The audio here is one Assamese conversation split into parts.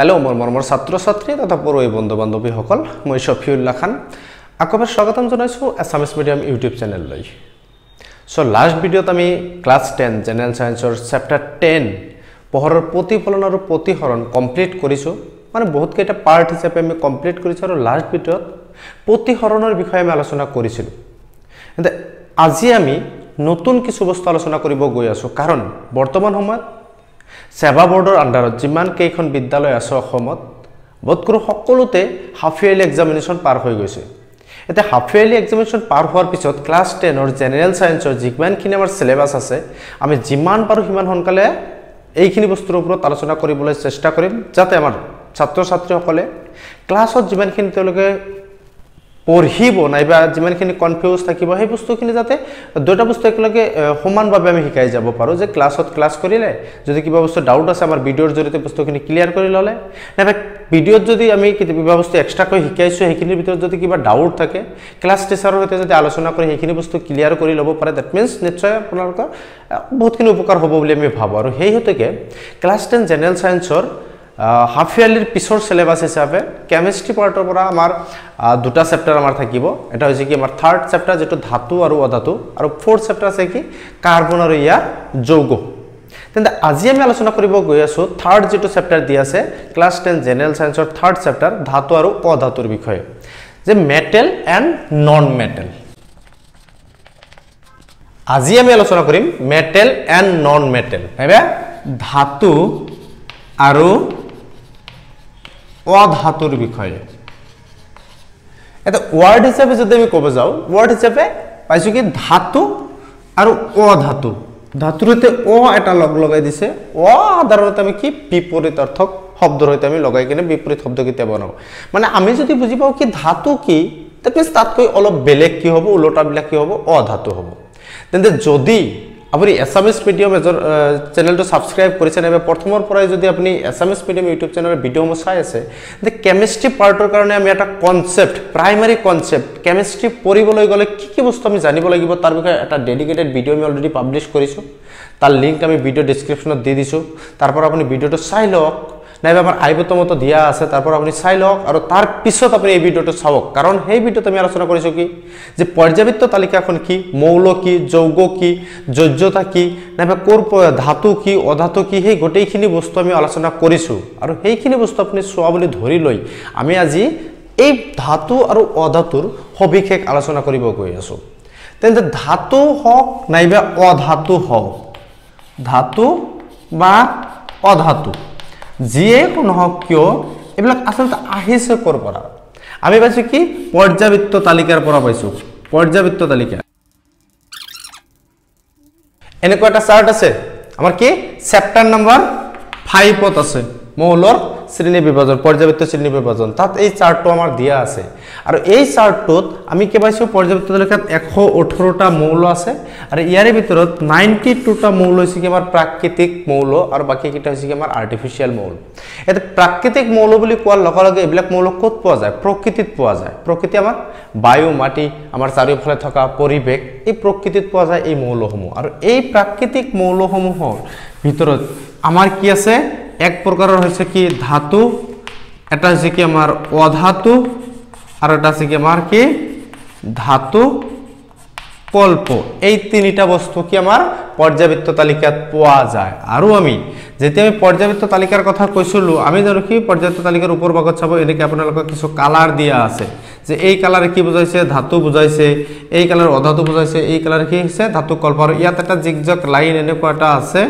हेलो मोर मरমৰ ছাত্ৰ ছাত্ৰী তথা পঢ়ুৱৈ বন্ধু বান্ধৱীসকল মই শফিউল্লাহ খান আকবাৰ স্বাগতম জনাইছো এছামিছ মিডিয়াম ইউটিউব চেনেললৈ সো লাষ্ট ভিডিওত আমি ক্লাস 10 জেনাৰেল সায়েন্সৰ চেপ্টাৰ 10 পঢ়াৰ প্ৰতিফলন আৰু প্ৰতিহৰণ কমপ্লিট কৰিছো মানে বহুত কেইটা পাৰ্ট হিচাপে আমি কমপ্লিট কৰিছো আৰু লাষ্ট ভিডিওত প্ৰতিহৰণৰ বিষয়ে আমি আলোচনা কৰিছিলো কিন্তু আজি আমি নতুন কিছু বস্তু আলোচনা কৰিব গৈ আছো কাৰণ বৰ্তমান সময়ত সেবা বোৰ্ডৰ আন্ডাৰত যিমান কেইখন বিদ্যালয় আছে অসমত বতকৰো সকলোতে হাফ ইয়াৰলি এক্সামিনেশন পাৰ হৈ গৈছে এটা হাফ ইয়াৰলি এক্সামিনেশন পাৰ হোৱাৰ পিছত ক্লাস 10 ৰ জেনাৰেল সায়েন্সৰ যিমানখিনি আমাৰ সিলেবাস আছে আমি যিমান পাৰো হিমান হনকালে এইখিনি বস্তুৰ ওপৰত আলোচনা কৰিবলৈ চেষ্টা কৰিম যাতে আমাৰ ছাত্ৰ ছাত্ৰীসকলে ক্লাছত যিমানখিনি তেওঁলোকে পঢ়িব নাইবা যিমানখিনি কনফিউজ থাকিব সেই বস্তুখিনি যাতে দুটা বস্তু একেলগে সমানভাৱে আমি শিকাই যাব পাৰো যে ক্লাছত ক্লাস কৰিলে যদি কিবা বস্তু ডাউট আছে আমাৰ ভিডিওৰ জৰিয়তে বস্তুখিনি ক্লিয়াৰ কৰি ললে নাইবা ভিডিওত যদি আমি কিবা বস্তু এক্সট্ৰা কৈ শিকাইছো সেইখিনিৰ ভিতৰত যদি কিবা ডাউট থাকে ক্লাস টিচাৰৰ সৈতে যদি আলোচনা কৰি সেইখিনি বস্তু ক্লিয়াৰ কৰি ল'ব পাৰে দ্যাট মিন্স নিশ্চয় আপোনালোকৰ বহুতখিনি উপকাৰ হ'ব বুলি আমি ভাবো আৰু সেই হেতুকে ক্লাস 10 জেনাৰেল সায়েন্সৰ হাফ ইয়াৰলিৰ পিছৰ সিলেবাস হিচাপে কেমিস্ট্ৰি পাৰ্টৰ পৰা আমাৰ দুটা চেপ্টাৰ আমাৰ থাকিব এটা হৈছে কি আমাৰ থাৰ্ড চেপ্টাৰ যেটো ধাতু আৰু অধাতু আৰু ফোৰ্থ চেপ্টাৰ আছে কি কাৰ্বন আৰু ইয়াৰ যৌগ তেন্তে আজি আমি আলোচনা কৰিব গৈ আছো থাৰ্ড যেটো চেপ্টাৰ দি আছে ক্লাস 10 জেনাৰেল সায়েন্সৰ থাৰ্ড চেপ্টাৰ ধাতু আৰু অধাতুৰ বিষয়ে যে মেটেল এণ্ড নন মেটেল আজি আমি আলোচনা কৰিম metal and non metal viva ধাতু আৰু অধাতুৰ বিষয়ে এটা ওয়াৰ্ড হিচাপে যদি আমি কব যাও ওয়াৰ্ড হিচাপে পাইছো কি ধাতু আৰু অধাতু ধাতুৰতে অ এটা লগ লগাই দিছে অ সাধাৰণতে আমি কি বিপৰীতাৰ্থক শব্দৰ সৈতে আমি লগাই কিনে বিপৰীত শব্দ কিটা বনাও মানে আমি যদি বুজি পাও কি ধাতু কি তেতিয়াs তাতকৈ অলপ বেলেগ কি হ'ব উল্টা বিলাক কি হ'ব অধাতু হ'ব তেন্তে যদি আপুনি এছামিছ মিডিয়াম চেনেলটো সাবস্ক্রাইব কৰিছে নাইবা প্ৰথমৰ পৰাই যদি আপুনি এছামিছ মিডিয়াম ইউটিউব চেনেলৰ ভিডিওসমূহ চাই আছে যে কেমিস্ট্ৰি পাৰ্টৰ কাৰণে আমি এটা কনসেপ্ট প্ৰাইমাৰী কনসেপ্ট কেমিস্ট্ৰি পঢ়িবলৈ গলে কি বস্তু আমি জানিব লাগিব তাৰ বিষয়ে এটা ডেডিকেটেড ভিডিও আমি অলৰেডি পাবলিশ কৰিছো তাৰ লিংক আমি ভিডিও ডেসক্ৰিপচনত দি দিছো তাৰপৰা আপুনি ভিডিওটো চাই লওক নাইবা আমাৰ আইবটো মত দিয়া আছে তাৰপৰা আপুনি চাই লওক আৰু তাৰ পিছত আপুনি এই ভিডিওটো চাওক কাৰণ সেই ভিডিওত আমি আলোচনা কৰিছো কি যে পৰ্যাবৃত্ত তালিকাখন কি মৌল কি যৌগ কি যোজ্যতা কি নাইবা কোৰ ধাতু কি অধাতু কি সেই গোটেইখিনি বস্তু আমি আলোচনা কৰিছো আৰু সেইখিনি বস্তু আপুনি চোৱা বুলি ধৰি লৈ আমি আজি এই ধাতু আৰু অধাতুৰ সবিশেষ আলোচনা কৰিব গৈ আছো তেন্তে ধাতু হওক নাইবা অধাতু হওক ধাতু বা অধাতু যিয়ে কোন হক কিয় এবিলাক আসলতে আহিছে কৰ পৰা আমি পাইছো কি পৰ্যাবৃত্ত তালিকাৰ পৰা পাইছো পৰ্যাবৃত্ত তালিকা এনেকুৱা এটা চাৰ্ট আছে আমাৰ কি চেপ্টাৰ নম্বৰ 5 ত আছে মৌলৰ শ্ৰেণী বিভাজন পৰ্যাবৃত্ত শ্ৰেণী বিভাজন তাত এই চাৰ্টটো আমাৰ দিয়া আছে আৰু এই চাৰ্টটোত আমি কি পাইছো পৰ্যাবৃত্ত তালিকাত 118টা মৌল আছে আৰু ইয়াৰে ভিতৰত 92টা মৌল হৈছে কি আমাৰ প্ৰাকৃতিক মৌল আৰু বাকি কিটা হৈছে কি আমাৰ আৰ্টিফিশিয়াল মৌল এটা প্ৰাকৃতিক মৌল বুলি কোৱাৰ লগে লগে এইবিলাক মৌল ক'ত পোৱা যায় প্ৰকৃতিত পোৱা যায় প্ৰকৃতি আমাৰ বায়ু মাটি আমাৰ চাৰিওফালে থকা পৰিবেশ এই প্ৰকৃতিত পোৱা যায় এই মৌলসমূহ আৰু এই প্ৰাকৃতিক মৌলসমূহৰ ভিতৰত আমাৰ কি আছে এক প্ৰকাৰৰ হৈছে কি ধাতু এটা হৈছে কি আমাৰ অধাতু আৰু এটা আছে কি আমাৰ কি ধাতু কল্প এই তিনিটা বস্তু কি আমাৰ পৰ্যাবৃত্ত তালিকাত পোৱা যায় আৰু আমি যেতিয়া আমি পৰ্যাবৃত্ত তালিকাৰ কথা কৈছিলো আমি জানো কি পৰ্যাবৃত্ত তালিকাৰ ওপৰ ভাগত চাব এনেকৈ আপোনালোকক কিছু কালাৰ দিয়া আছে যে এই কালাৰে কি বুজাইছে ধাতু বুজাইছে এই কালাৰ অধাতু বুজাইছে এই কালাৰ কি হৈছে ধাতু কল্প আৰু ইয়াত এটা জিগজগ লাইন এনেকুৱা এটা আছে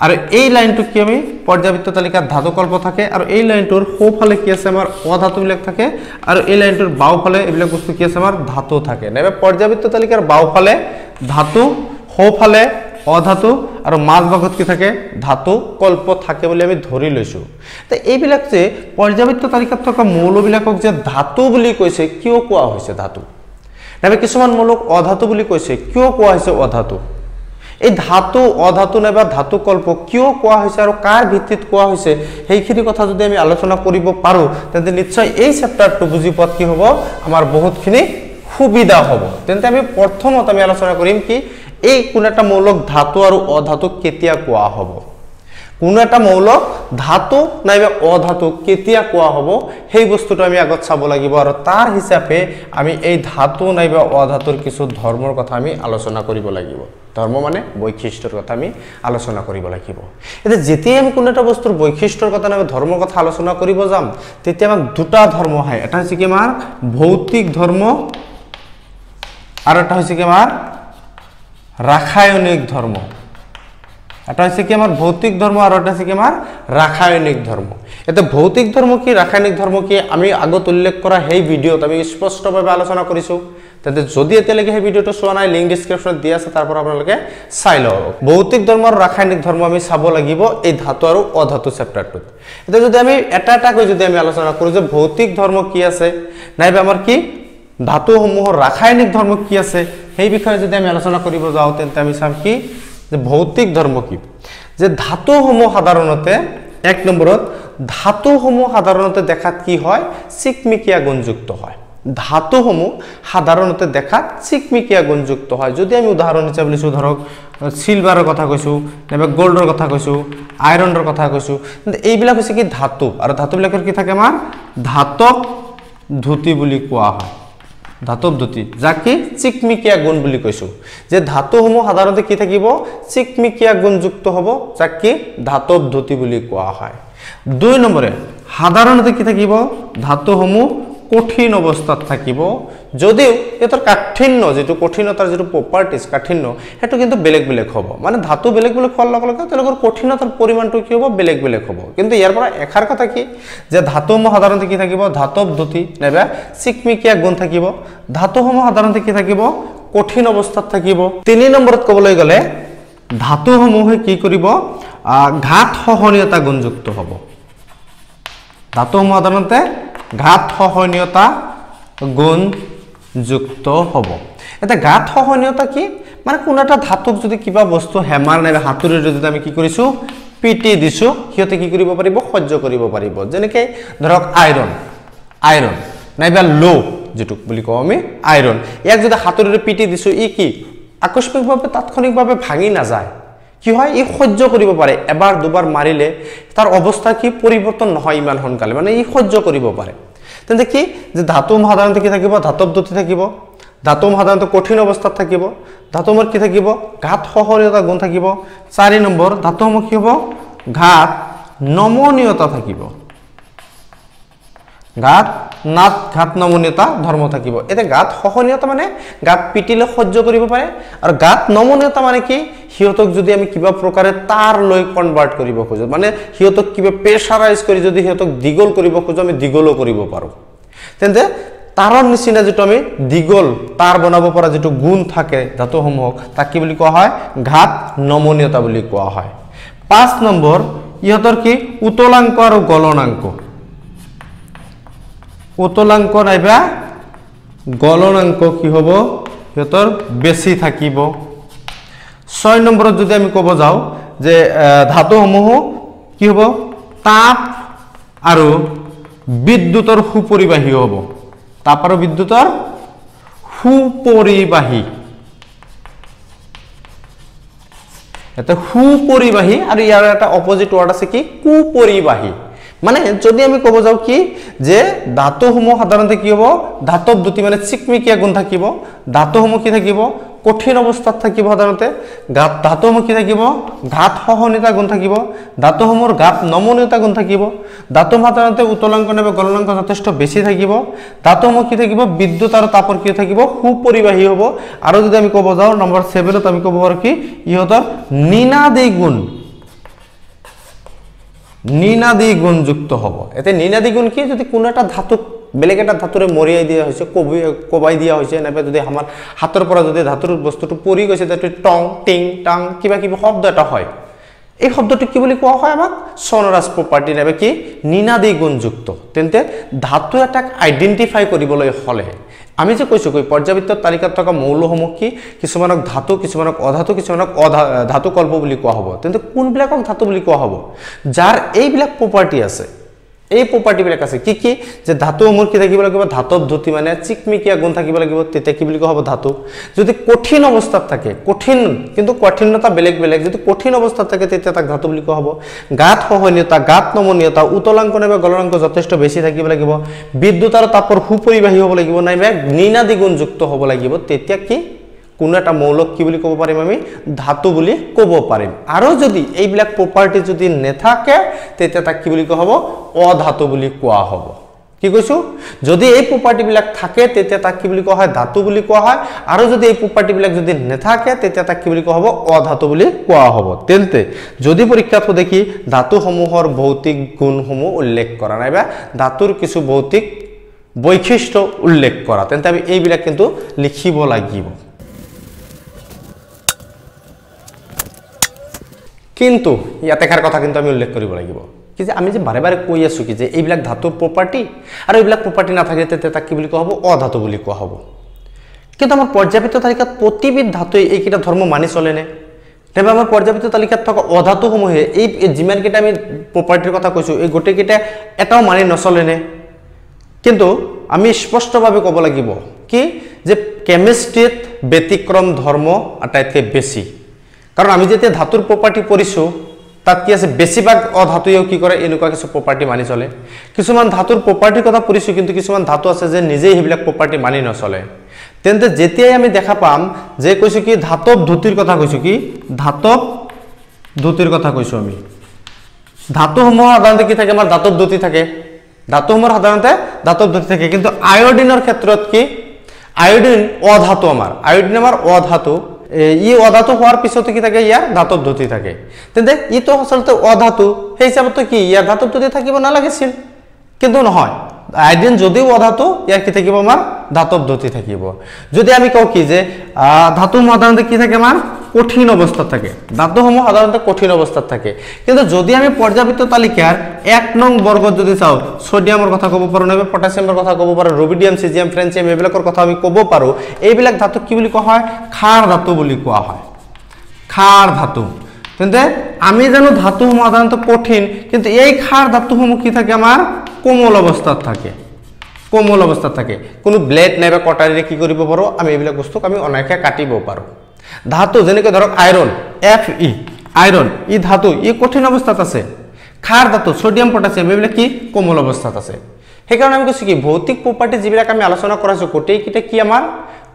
আৰু এই লাইনটো কি আমি পৰ্যাবৃত্ত তালিকাত ধাতু কল্প থাকে আৰু এই লাইনটোৰ সোঁফালে কি আছে আমাৰ অধাতু বিলাক থাকে আৰু এই লাইনটোৰ বাওফালে এইবিলাক বস্তু কি আছে আমাৰ ধাতু থাকে নাইবা পৰ্যাবৃত্ত তালিকাৰ বাওফালে ধাতু সোঁফালে অধাতু আৰু মাজ ভাগত কি থাকে ধাতু কল্প থাকে বুলি আমি ধৰি লৈছো তে এইবিলাক যে পৰ্যাবৃত্ত তালিকাত থকা মৌলবিলাকক যে ধাতু বুলি কৈছে কিয় কোৱা হৈছে ধাতু নাইবা কিছুমান মৌলক অধাতু বুলি কৈছে কিয় কোৱা হৈছে অধাতু এই ধাতু অধাতু নাইবা ধাতু কল্প কিয় কোৱা হৈছে আৰু কাৰ ভিত্তিত কোৱা হৈছে সেইখিনি কথা যদি আমি আলোচনা কৰিব পাৰো তেন্তে নিশ্চয় এই চেপ্টাৰটো বুজি পোৱাত কি হ'ব আমাৰ বহুতখিনি সুবিধা হ'ব তেন্তে আমি প্ৰথমত আমি আলোচনা কৰিম কি এই কোন এটা মৌলক ধাতু আৰু অধাতু কেতিয়া কোৱা হ'ব কোনো এটা মৌলক ধাতু নাইবা অধাতু কেতিয়া কোৱা হ'ব সেই বস্তুটো আমি আগত চাব লাগিব আৰু তাৰ হিচাপে আমি এই ধাতু নাইবা অধাতুৰ কিছু ধৰ্মৰ কথা আমি আলোচনা কৰিব লাগিব ধৰ্ম মানে বৈশিষ্ট্যৰ কথা আমি আলোচনা কৰিব লাগিব এটা যেতিয়া আমি কোনো এটা বস্তুৰ বৈশিষ্ট্যৰ কথা নাইবা ধৰ্মৰ কথা আলোচনা কৰিব যাম তেতিয়া আমাক দুটা ধৰ্ম হয় এটা হৈছে কি আমাৰ ভৌতিক ধৰ্ম আৰু এটা হৈছে কি আমাৰ ৰাসায়নিক ধৰ্ম এটা হচ্ছে কি আমার ভৌতিক ধর্ম আর এটা হচ্ছে কি আমার রাসায়নিক ধর্ম এতে ভৌতিক ধর্ম কি রাসায়নিক ধর্ম কি আমি আগত উল্লেখ করা এই ভিডিওত আমি স্পষ্টভাবে আলোচনা কৰিছো তেতে যদি এতিয়ালৈকে এই ভিডিওটো চোৱা নাই লিংক ডেসক্ৰিপশনত দিয়া আছে তাৰ পৰা আপোনালোকে চাই লওক ভৌতিক ধৰ্ম আৰু ৰাসায়নিক ধৰ্ম আমি চাব লাগিব এই ধাতু আৰু অধাতু চেপ্টাৰটোত এটা যদি আমি এটা কৈ যদি আমি আলোচনা কৰো যে ভৌতিক ধৰ্ম কি আছে নাইবা আমাৰ কি ধাতুসমূহৰ ৰাসায়নিক ধৰ্ম কি আছে সেই বিষয়ে যদি আমি আলোচনা কৰিব যাও তেন্তে আমি চাম কি যে ভৌতিক ধৰ্ম কি যে ধাতুসমূহ সাধাৰণতে এক নম্বৰত ধাতুসমূহ সাধাৰণতে দেখাত কি হয় চিকমিকিয়া গুণযুক্ত হয় ধাতুসমূহ সাধাৰণতে দেখাত চিকমিকিয়া গুণযুক্ত হয় যদি আমি উদাহৰণ হিচাপে লৈছো ধৰক সিলভাৰৰ কথা কৈছো নাইবা গোল্ডৰ কথা কৈছো আইৰনৰ কথা কৈছো কিন্তু এইবিলাক হৈছে কি ধাতু আৰু ধাতুবিলাকৰ কি থাকে আমাৰ ধাতব ধুতি বুলি কোৱা হয় ধাতব ধুতি যাক কি চিকমিকিয়া গুণ বুলি কৈছো যে ধাতুসমূহ সাধাৰণতে কি থাকিব চিকমিকিয়া গুণযুক্ত হ'ব যাক কি ধাতব ধুতি বুলি কোৱা হয় দুই নম্বৰে সাধাৰণতে কি থাকিব ধাতুসমূহ কঠিন অৱস্থাত থাকিব যদিও এতৰ কাঠিন্য যেটো কঠিনতাৰ যেটো প্ৰপাৰ্টিজ কাঠিন্য হেতু কিন্তু বেলেগ বেলেগ হ'ব মানে ধাতু বেলেগ বেলেগ হোৱাৰ লগে লগে তেওঁলোকৰ কঠিনতাৰ পৰিমাণটো কি হ'ব বেলেগ বেলেগ হ'ব কিন্তু ইয়াৰ পৰা এখাৰ কথা কি যে ধাতুসমূহ সাধাৰণতে কি থাকিব ধাতব ধুতি নাইবা চিকমিকিয়া গুণ থাকিব ধাতুসমূহ সাধাৰণতে কি থাকিব কঠিন অৱস্থাত থাকিব তিনি নম্বৰত ক'বলৈ গ'লে ধাতুসমূহে কি কৰিব ঘাত সহনীয়তা গুণযুক্ত হ'ব ধাতুসমূহ সাধাৰণতে ঘাত সহনীয়তা গুণ যুক্ত হ'ব এটা ঘাত সহনীয়তা কি মানে কোন এটা ধাতুক যদি কিবা বস্তু হেমাৰ নাইবা হাতুৰে যদি আমি কি কৰিছো পিটি দিছো হিয়তে কি কৰিব পাৰিব সহ্য কৰিব পাৰিব যেনেকৈ ধৰক আইৰন নাইবা লো যেটো বুলি কওঁ আমি আইৰন ইয়াক যদি হাতুৰে পিটি দিছো ই কি আকস্মিকভাৱে তাৎক্ষণিকভাৱে ভাঙি নাযায় কি হয় ই সহ্য কৰিব পাৰে এবাৰ দুবাৰ মাৰিলে তাৰ অৱস্থা কি পৰিৱৰ্তন নহয় ইমান সোনকালে মানে ই সহ্য কৰিব পাৰে তেন্তে কি যে ধাতু সাধাৰণতে কি থাকিব ধাতব ধুতি থাকিব ধাতু সাধাৰণতে কঠিন অৱস্থাত থাকিব ধাতুমৰ কি থাকিব ঘাত সহনীয়তা গুণ থাকিব 4 নম্বৰ ধাতুসমূহ কি হ'ব ঘাত নমনীয়তা থাকিব ঘাত নমনীয়তা ধৰ্ম থাকিব এতে ঘাত সহনীয়তা মানে ঘাত পিটিলে সহ্য কৰিব পাৰে আৰু ঘাত নমনীয়তা মানে কি হিয়তক যদি আমি কিবা প্ৰকাৰে তাৰ লৈ কনভাৰ্ট কৰিব খোজো মানে হিয়তক কিবা প্ৰেছাৰাইজ কৰি যদি হিয়তক দিগল কৰিব খোজো আমি দিগলো কৰিব পাৰো তেন্তে তাৰৰ নিচিনা যেটো আমি দিগল তাৰ বনাব পৰা যেটো গুণ থাকে ধাতুসমূহক তাক কি বুলি কোৱা হয় ঘাত নমনীয়তা বুলি কোৱা হয় 5 নম্বৰ ইহতৰ কি উতলাংক আৰু গলনাংক উতলাংক নাইবা গলনাংক কি হ'ব ইহতৰ বেছি থাকিব 6 নম্বৰত যদি আমি ক'ব যাও যে ধাতুসমূহ কি হ'ব তাপ আৰু বিদ্যুতৰ সুপৰিবাহী হ'ব তাপ আৰু বিদ্যুতৰ সুপৰিবাহী এটা সুপৰিবাহী আৰু ইয়াৰ এটা অপোজিট ওয়াৰ্ড আছে কি কুপৰিবাহী মানে যদি আমি ক'ব যাও কি যে ধাতুসমূহ সাধাৰণতে কি হ'ব ধাতব ধুতি মানে চিকমিকিয়া গুণ থাকিব ধাতুসমূহ কি থাকিব কঠিন অৱস্থাত থাকিব সাধাৰণতে ধাতুসমূহ কি থাকিব ঘাত সহনীয়তা গুণ থাকিব ধাতুসমূহৰ ঘাত নমনীয়তা গুণ থাকিব ধাতু সাধাৰণতে উতলাংক নাইবা গলনাংক যথেষ্ট বেছি থাকিব ধাতুসমূহ কি থাকিব বিদ্যুৎ আৰু তাপৰ কি থাকিব সুপৰিবাহী হ'ব আৰু যদি আমি ক'ব যাও নম্বৰ 7 ত আমি ক'ব পাৰো কি ইহতৰ নিনাদি গুণযুক্ত হ'ব এতে নিনাদি গুণ কি যদি কোনো এটা ধাতুক বেলেগ এটা ধাতুৰে মৰিয়াই দিয়া হৈছে কোবাই দিয়া হৈছে নাইবা যদি আমাৰ হাতৰ পৰা যদি ধাতুৰ বস্তুটো পৰি গৈছে তাতে টং টিং টাং কিবা কিবা শব্দ এটা হয় এই শব্দটো কি বুলি কোৱা হয় আমাক সনৰাস প্ৰপাৰ্টি নাইবা কি নিনাদি গুণযুক্ত তেন্তে ধাতু এটাক আইডেন্টিফাই কৰিবলৈ হলে আমি যে কৈছো কই পৰ্যাবৃত্ত তালিকাত থকা মৌলসমূহ কি কিছুমানক ধাতু কিছুমানক অধাতু কিছুমানক ধাতু কল্প বুলি কোৱা হ'ব তেন্তে কোনবিলাকক ধাতু বুলি কোৱা হ'ব যাৰ এইবিলাক প্ৰপাৰ্টি আছে এই প্ৰপাৰ্টিবিলাক আছে কি কি যে ধাতুসমূহৰ কি থাকিব লাগিব ধাতব ধ্ৰুতি মানে চিকমিকিয়া গুণ থাকিব লাগিব তেতিয়া কি বুলি কোৱা হ'ব ধাতু যদি কঠিন অৱস্থাত থাকে কঠিন কিন্তু কঠিনতা বেলেগ বেলেগ যদি কঠিন অৱস্থাত থাকে তেতিয়া তাক ধাতু বুলি কোৱা হ'ব গাত সহনীয়তা গাত নমনীয়তা উতলাংক নাইবা গলনাংক যথেষ্ট বেছি থাকিব লাগিব বিদ্যুৎ আৰু তাপৰ সুপৰিবাহী হ'ব লাগিব নাইবা ঋণাদি গুণযুক্ত হ'ব লাগিব তেতিয়া কি কোনো এটা মৌলক কি বুলি ক'ব পাৰিম আমি ধাতু বুলি ক'ব পাৰিম আৰু যদি এইবিলাক প্ৰপাৰ্টি যদি নেথাকে তেতিয়া তাক কি বুলি কোৱা হ'ব অধাতু বুলি কোৱা হ'ব কি কৈছো যদি এই প্ৰপাৰ্টি বিলাক থাকে তেতিয়া তাক কি বুলি কোৱা হয় ধাতু বুলি কোৱা হয় আৰু যদি এই প্ৰপাৰ্টি বিলাক যদি নেথাকে তেতিয়া তাক কি বুলি কোৱা হ'ব অধাতু বুলি কোৱা হ'ব তেন্তে যদি পৰীক্ষাত দেখি ধাতুসমূহৰ ভৌতিক গুণসমূহ উল্লেখ কৰা নাইবা ধাতুৰ কিছু ভৌতিক বৈশিষ্ট্য উল্লেখ কৰা তেন্তে আমি এইবিলাক কিন্তু লিখিব লাগিব কিন্তু ইয়াতে এখাৰ কথা কিন্তু আমি উল্লেখ কৰিব লাগিব কি যে আমি যে বাৰে বাৰে কৈ আছো কি যে এইবিলাক ধাতুৰ প্ৰপাৰ্টি আৰু এইবিলাক প্ৰপাৰ্টি নাথাকে তেতিয়া তাক কি বুলি কোৱা হ'ব অধাতু বুলি কোৱা হ'ব কিন্তু আমাৰ পৰ্যায়বৃত্ত তালিকাত প্ৰতিবিধ ধাতুই এইকেইটা ধৰ্ম মানি চলেনে তেবে আমাৰ পৰ্যায়বৃত্ত তালিকাত থকা অধাতুসমূহে এই যিমান কেইটা আমি প্ৰপাৰ্টিৰ কথা কৈছো এই গোটেইকেইটা এটাও মানি নচলেনে কিন্তু আমি স্পষ্টভাৱে ক'ব লাগিব কি যে কেমিষ্ট্ৰিত ব্যতিক্ৰম ধৰ্ম আটাইতকৈ বেছি কাৰণ আমি যেতিয়া ধাতুৰ প্ৰপাৰ্টি পঢ়িছো তাত কি আছে বেছিভাগ অধাতুয়েও কি কৰে এনেকুৱা কিছু প্ৰপাৰ্টি মানি চলে কিছুমান ধাতুৰ প্ৰপাৰ্টিৰ কথা পঢ়িছো কিন্তু কিছুমান ধাতু আছে যে নিজেই হেবিলাক প্ৰপাৰ্টি মানি নচলে তেন্তে যেতিয়াই আমি দেখা পাম যে কৈছো কি ধাতব ধ্ৰুতিৰ কথা কৈছো কি ধাতব ধ্ৰুতিৰ কথা কৈছো আমি ধাতুসমূহ সাধাৰণতে কি থাকে আমাৰ ধাতব ধ্ৰুতি থাকে ধাতুসমূহৰ সাধাৰণতে ধাতব ধ্ৰুতি থাকে কিন্তু আয়োডিনৰ ক্ষেত্ৰত কি আয়োডিন অধাতু আমাৰ অধাতু ই অধাতু হোৱাৰ পিছতো কি থাকে ইয়াৰ ধাতব ধ্ৰুতি থাকে তেন্তে ইটো আসলতে অধাতু সেই হিচাপত কি ইয়াৰ ধাতব ধ্ৰুতি থাকিব নালাগিছিল কিন্তু নহয় আয়োডিন যদিও অধাতু ইয়াৰ কি থাকিব আমাৰ ধাতব ধ্ৰুতি থাকিব যদি আমি কওঁ কি যে ধাতুসমূহ সাধাৰণতে কি থাকে আমাৰ কঠিন অৱস্থাত থাকে ধাতুসমূহ সাধাৰণতে কঠিন অৱস্থাত থাকে কিন্তু যদি আমি পৰ্যায়বৃত্ত তালিকাৰ 1 নং বৰ্গত যদি চাও সোডিয়ামৰ কথা ক'ব পাৰো নাইবা পটাছিয়ামৰ কথা ক'ব পাৰো ৰুবিডিয়াম সিজিয়াম ফ্ৰেঞ্চিয়াম এইবিলাকৰ কথা আমি ক'ব পাৰো এইবিলাক ধাতু কি বুলি কোৱা হয় ক্ষাৰ ধাতু বুলি কোৱা হয় ক্ষাৰ ধাতু তেন্তে আমি জানো ধাতুসমূহ সাধাৰণতে কঠিন কিন্তু এই ক্ষাৰ ধাতুসমূহ কি থাকে আমাৰ কোমল অৱস্থাত থাকে কোনো ব্লেড নাইবা কটাৰীৰে কি কৰিব পাৰো আমি এইবিলাক বস্তুক আমি অনায়াসে কাটিব পাৰো ধাতু যেনেকৈ ধৰক আইৰন Fe আইৰন ই ধাতু ই কঠিন অৱস্থাত আছে ক্ষাৰ ধাতু সোডিয়াম পটাছিয়াম এইবিলাক কি কোমল অৱস্থাত আছে সেইকাৰণে আমি কৈছো কি ভৌতিক প্ৰপাৰ্টি যিবিলাক আমি আলোচনা কৰাছো গোটেইকিটা কি আমাৰ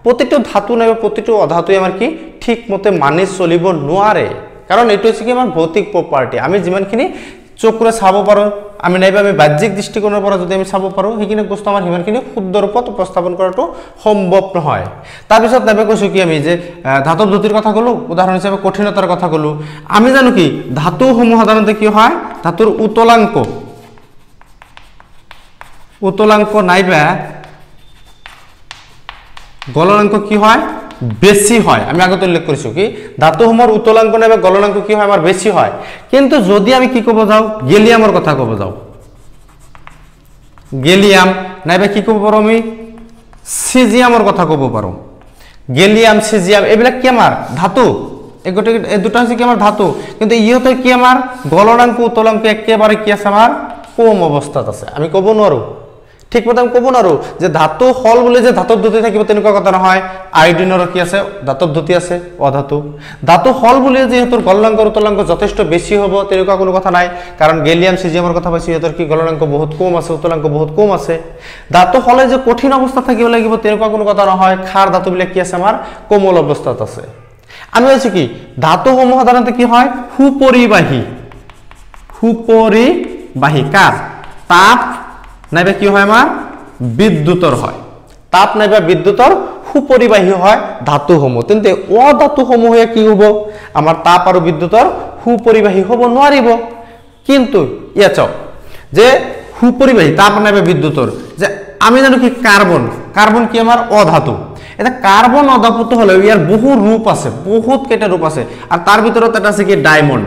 প্ৰতিটো ধাতু নাইবা প্ৰতিটো অধাতুই আমাৰ কি ঠিকমতে মানি চলিব নোৱাৰে কাৰণ এইটো হৈছে কি আমাৰ ভৌতিক প্ৰপাৰ্টি আমি যিমানখিনি চকুৰে চাব পাৰো আমি নাইবা আমি বাহ্যিক দৃষ্টিকোণৰ পৰা যদি আমি চাব পাৰো সেইখিনি বস্তু আমাৰ হিমানখিনি শুদ্ধ ৰূপত উপস্থাপন কৰাটো সম্ভৱ নহয় তাৰ পিছত নাইবা কৈছো কি আমি যে ধাতব ধ্ৰুতিৰ কথা কলো উদাহৰণ হিচাপে কঠিনতাৰ কথা কলো আমি জানো কি ধাতুসমূহ সাধাৰণতে কি হয় ধাতুৰ উতলাংক নাইবা গলনাংক কি হয় বেছি হয় আমি আগতে উল্লেখ কৰিছো কি ধাতুসমূহৰ উতলাংক নাইবা গলনাংক কি হয় আমাৰ বেছি হয় কিন্তু যদি আমি কি ক'ব যাও গেলিয়ামৰ কথা ক'ব যাও গেলিয়াম নাইবা কি ক'ব পাৰো আমি সিজিয়ামৰ কথা ক'ব পাৰো গেলিয়াম সিজিয়াম এইবিলাক কি আমাৰ ধাতু এই দুটা হৈছে কি আমাৰ ধাতু কিন্তু ইহঁতৰ কি আমাৰ গলনাংক উতলাংক একেবাৰে কি আছে আমাৰ কম অৱস্থাত আছে আমি ক'ব নোৱাৰো ঠিক মতে আমি ক'ব নোৱাৰো যে ধাতু হল বুলি যে ধাতব ধ্ৰুতি থাকিব তেনেকুৱা কথা নহয় আয়োডিনৰ কি আছে ধাতব ধ্ৰুতি আছে ধাতু হল বুলি যে ইহঁতৰ গলনাংক উতলাংক যথেষ্ট বেছি হ'ব তেনেকুৱা কোনো কথা নাই কাৰণ গেলিয়াম সিজিয়ামৰ কথা পাইছো ইহঁতৰ কি গলনাংক বহুত কম আছে উতলাংক বহুত কম আছে ধাতু হলে যে কঠিন অৱস্থাত থাকিব লাগিব তেনেকুৱা কোনো কথা নহয় ক্ষাৰ ধাতুবিলাক কি আছে আমাৰ কোমল অৱস্থাত আছে আমি কৈছো কি ধাতুসমূহ সাধাৰণতে কি হয় সুপৰিবাহী কাৰ তাপ নাইবা কি হয় আমাৰ বিদ্যুতৰ হয় তাপ নাইবা বিদ্যুতৰ সুপৰিবাহী হয় ধাতুসমূহ তেন্তে অধাতুসমূহে কি হ'ব আমাৰ তাপ আৰু বিদ্যুতৰ সুপৰিবাহী হ'ব নোৱাৰিব কিন্তু ইয়াত চাওক যে সুপৰিবাহী তাপ নাইবা বিদ্যুতৰ যে আমি জানো কি কাৰ্বন কি আমাৰ অধাতু এটা কাৰ্বন অধাতু হলে ইয়াৰ বহু ৰূপ আছে বহুত কেইটা ৰূপ আছে আৰু তাৰ ভিতৰত এটা আছে কি ডায়মণ্ড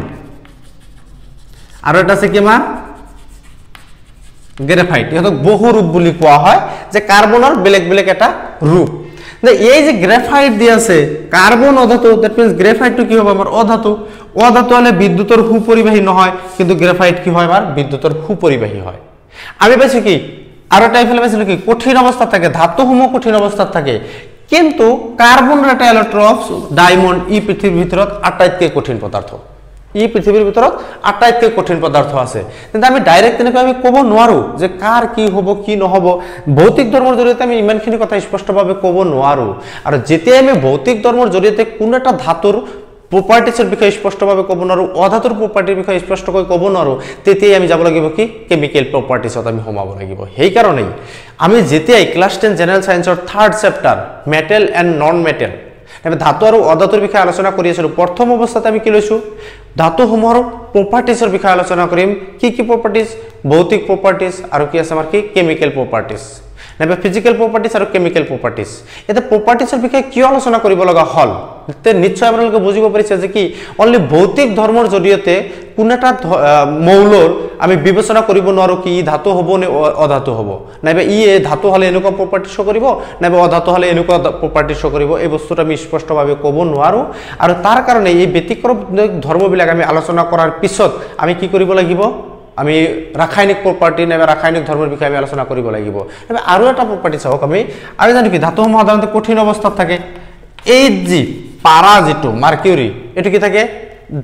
আৰু এটা আছে কি আমাৰ গ্ৰেফাইট ইহঁতক বহু ৰূপ বুলি কোৱা হয় যে কাৰ্বনৰ বেলেগ বেলেগ এটা ৰূপ এই যে গ্ৰেফাইট দি আছে কাৰ্বন অধাতু দ্যাট মিন্স গ্ৰেফাইটটো কি হ'ব আমাৰ অধাতু হলে বিদ্যুতৰ সুপৰিবাহী নহয় কিন্তু গ্ৰেফাইট কি হয় আমাৰ বিদ্যুতৰ সুপৰিবাহী হয় আমি পাইছো কি আর একটা এফেলে পাইছিল কি কঠিন অবস্থা থাকে, ধাতুসমূহ কঠিন অবস্থা থাকে, কিন্তু কার্বন রেটা এলোট্রপস ডায়মন্ড ই পৃথিবীর ভিতৰত আটাইতকৈ কঠিন পদাৰ্থ, ই পৃথিবীৰ ভিতৰত আটাইতকৈ কঠিন পদাৰ্থ আছে। কিন্তু আমি ডাইৰেক্ট তেনেকৈ আমি ক'ব নোৱাৰো যে কাৰ কি হ'ব কি নহ'ব। ভৌতিক ধৰ্মৰ জৰিয়তে আমি ইমানখিনি কথা স্পষ্টভাৱে ক'ব নোৱাৰো। আৰু যেতিয়া আমি ভৌতিক ধৰ্মৰ জৰিয়তে কোনো এটা ধাতুৰ প্ৰপাৰ্টিজৰ বিষয়ে স্পষ্টভাৱে ক'ব নোৱাৰো, অধাতুৰ প্ৰপাৰ্টিৰ বিষয়ে স্পষ্টকৈ ক'ব নোৱাৰো, তেতিয়াই আমি যাব লাগিব কি কেমিকেল প্ৰপাৰ্টিজত আমি সোমাব লাগিব। সেইকাৰণেই আমি যেতিয়াই ক্লাছ 10 জেনেৰেল সায়েন্সৰ 3rd chapter metal and non metal ধাতু আৰু অধাতুৰ বিষয়ে আলোচনা কৰি আছিলোঁ, প্ৰথম অৱস্থাত আমি কি লৈছোঁ ধাতুসমূহৰ প্ৰপাৰ্টিজৰ বিষয়ে আলোচনা কৰিম। কি কি প্ৰপাৰ্টিজ? ভৌতিক প্ৰপাৰ্টিজ আৰু কি আছে আমাৰ কি কেমিকেল প্ৰপাৰ্টিজ, নাইবা ফিজিকেল প্ৰপাৰ্টিজ আৰু কেমিকেল প্ৰপাৰ্টিজ। এতিয়া প্ৰপাৰ্টিজৰ বিষয়ে কিয় আলোচনা কৰিব লগা হ'ল, নিশ্চয় আপোনালোকে বুজিব পাৰিছে যে কি অনলি ভৌতিক ধৰ্মৰ জৰিয়তে কোনো এটা মৌলৰ আমি বিবেচনা কৰিব নোৱাৰো কি ই ধাতু হ'ব নে অধাতু হ'ব, নাইবা ই ধাতু হ'লে এনেকুৱা প্ৰপাৰ্টি শ্ব' কৰিব, নাইবা অধাতু হ'লে এনেকুৱা প্ৰপাৰ্টি শ্ব' কৰিব। এই বস্তুটো আমি স্পষ্টভাৱে ক'ব নোৱাৰো। আৰু তাৰ কাৰণে এই ব্যতিক্ৰম ধৰ্মবিলাক আমি আলোচনা কৰাৰ পিছত আমি কি কৰিব লাগিব, আমি ৰাসায়নিক প্ৰপাৰ্টি নাইবা ৰাসায়নিক ধৰ্মৰ বিষয়ে আমি আলোচনা কৰিব লাগিব। আৰু এটা প্ৰপাৰ্টি চাওক, আমি জানো কি ধাতুসমূহ সাধাৰণতে কঠিন অৱস্থাত থাকে। এই যি পাৰা যিটো মাৰ্কিউৰি, এইটো কি থাকে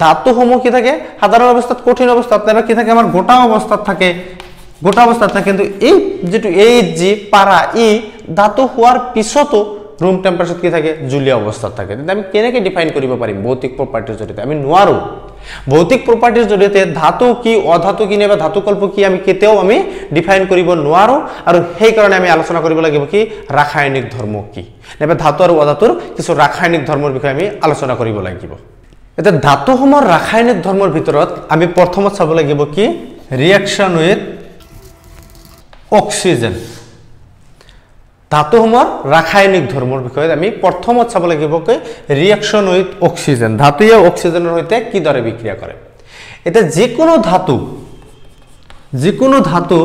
ধাতুসমূহ কি থাকে সাধাৰণ অৱস্থাত কঠিন অৱস্থাত নাইবা কি থাকে আমাৰ গোটা অৱস্থাত থাকে, গোটা অৱস্থাত থাকে। কিন্তু এই যিটো এই যি পাৰা ই ধাতু হোৱাৰ পিছতো ৰুম টেম্পাৰেচাৰত কি থাকে জুলীয়া অৱস্থাত থাকে। তেন্তে আমি কেনেকৈ ডিফাইন কৰিব পাৰিম ভৌতিক প্ৰপাৰ্টিৰ জৰিয়তে? আমি নোৱাৰো। ভৌতিক প্ৰপাৰ্টিৰ জৰিয়তে ধাতু কি অধাতু কি নাইবা ধাতুকল্প কি আমি কেতিয়াও আমি ডিফাইন কৰিব নোৱাৰো। আৰু সেইকাৰণে আমি আলোচনা কৰিব লাগিব কি ৰাসায়নিক ধৰ্ম কি, নাইবা ধাতু আৰু অধাতুৰ কিছু ৰাসায়নিক ধৰ্মৰ বিষয়ে আমি আলোচনা কৰিব লাগিব। এতিয়া ধাতুসমূহৰ ৰাসায়নিক ধৰ্মৰ ভিতৰত আমি প্ৰথমত চাব লাগিব কি ৰিয়েকশ্যন উইথ অক্সিজেন। ধাতুসমূহৰ ৰাসায়নিক ধৰ্মৰ বিষয়ে আমি প্ৰথমত চাব লাগিব কি ৰিয়েকশ্যন উইথ অক্সিজেন। ধাতুৱে অক্সিজেনৰ সৈতে কিদৰে বিক্ৰিয়া কৰে। এতিয়া যিকোনো ধাতু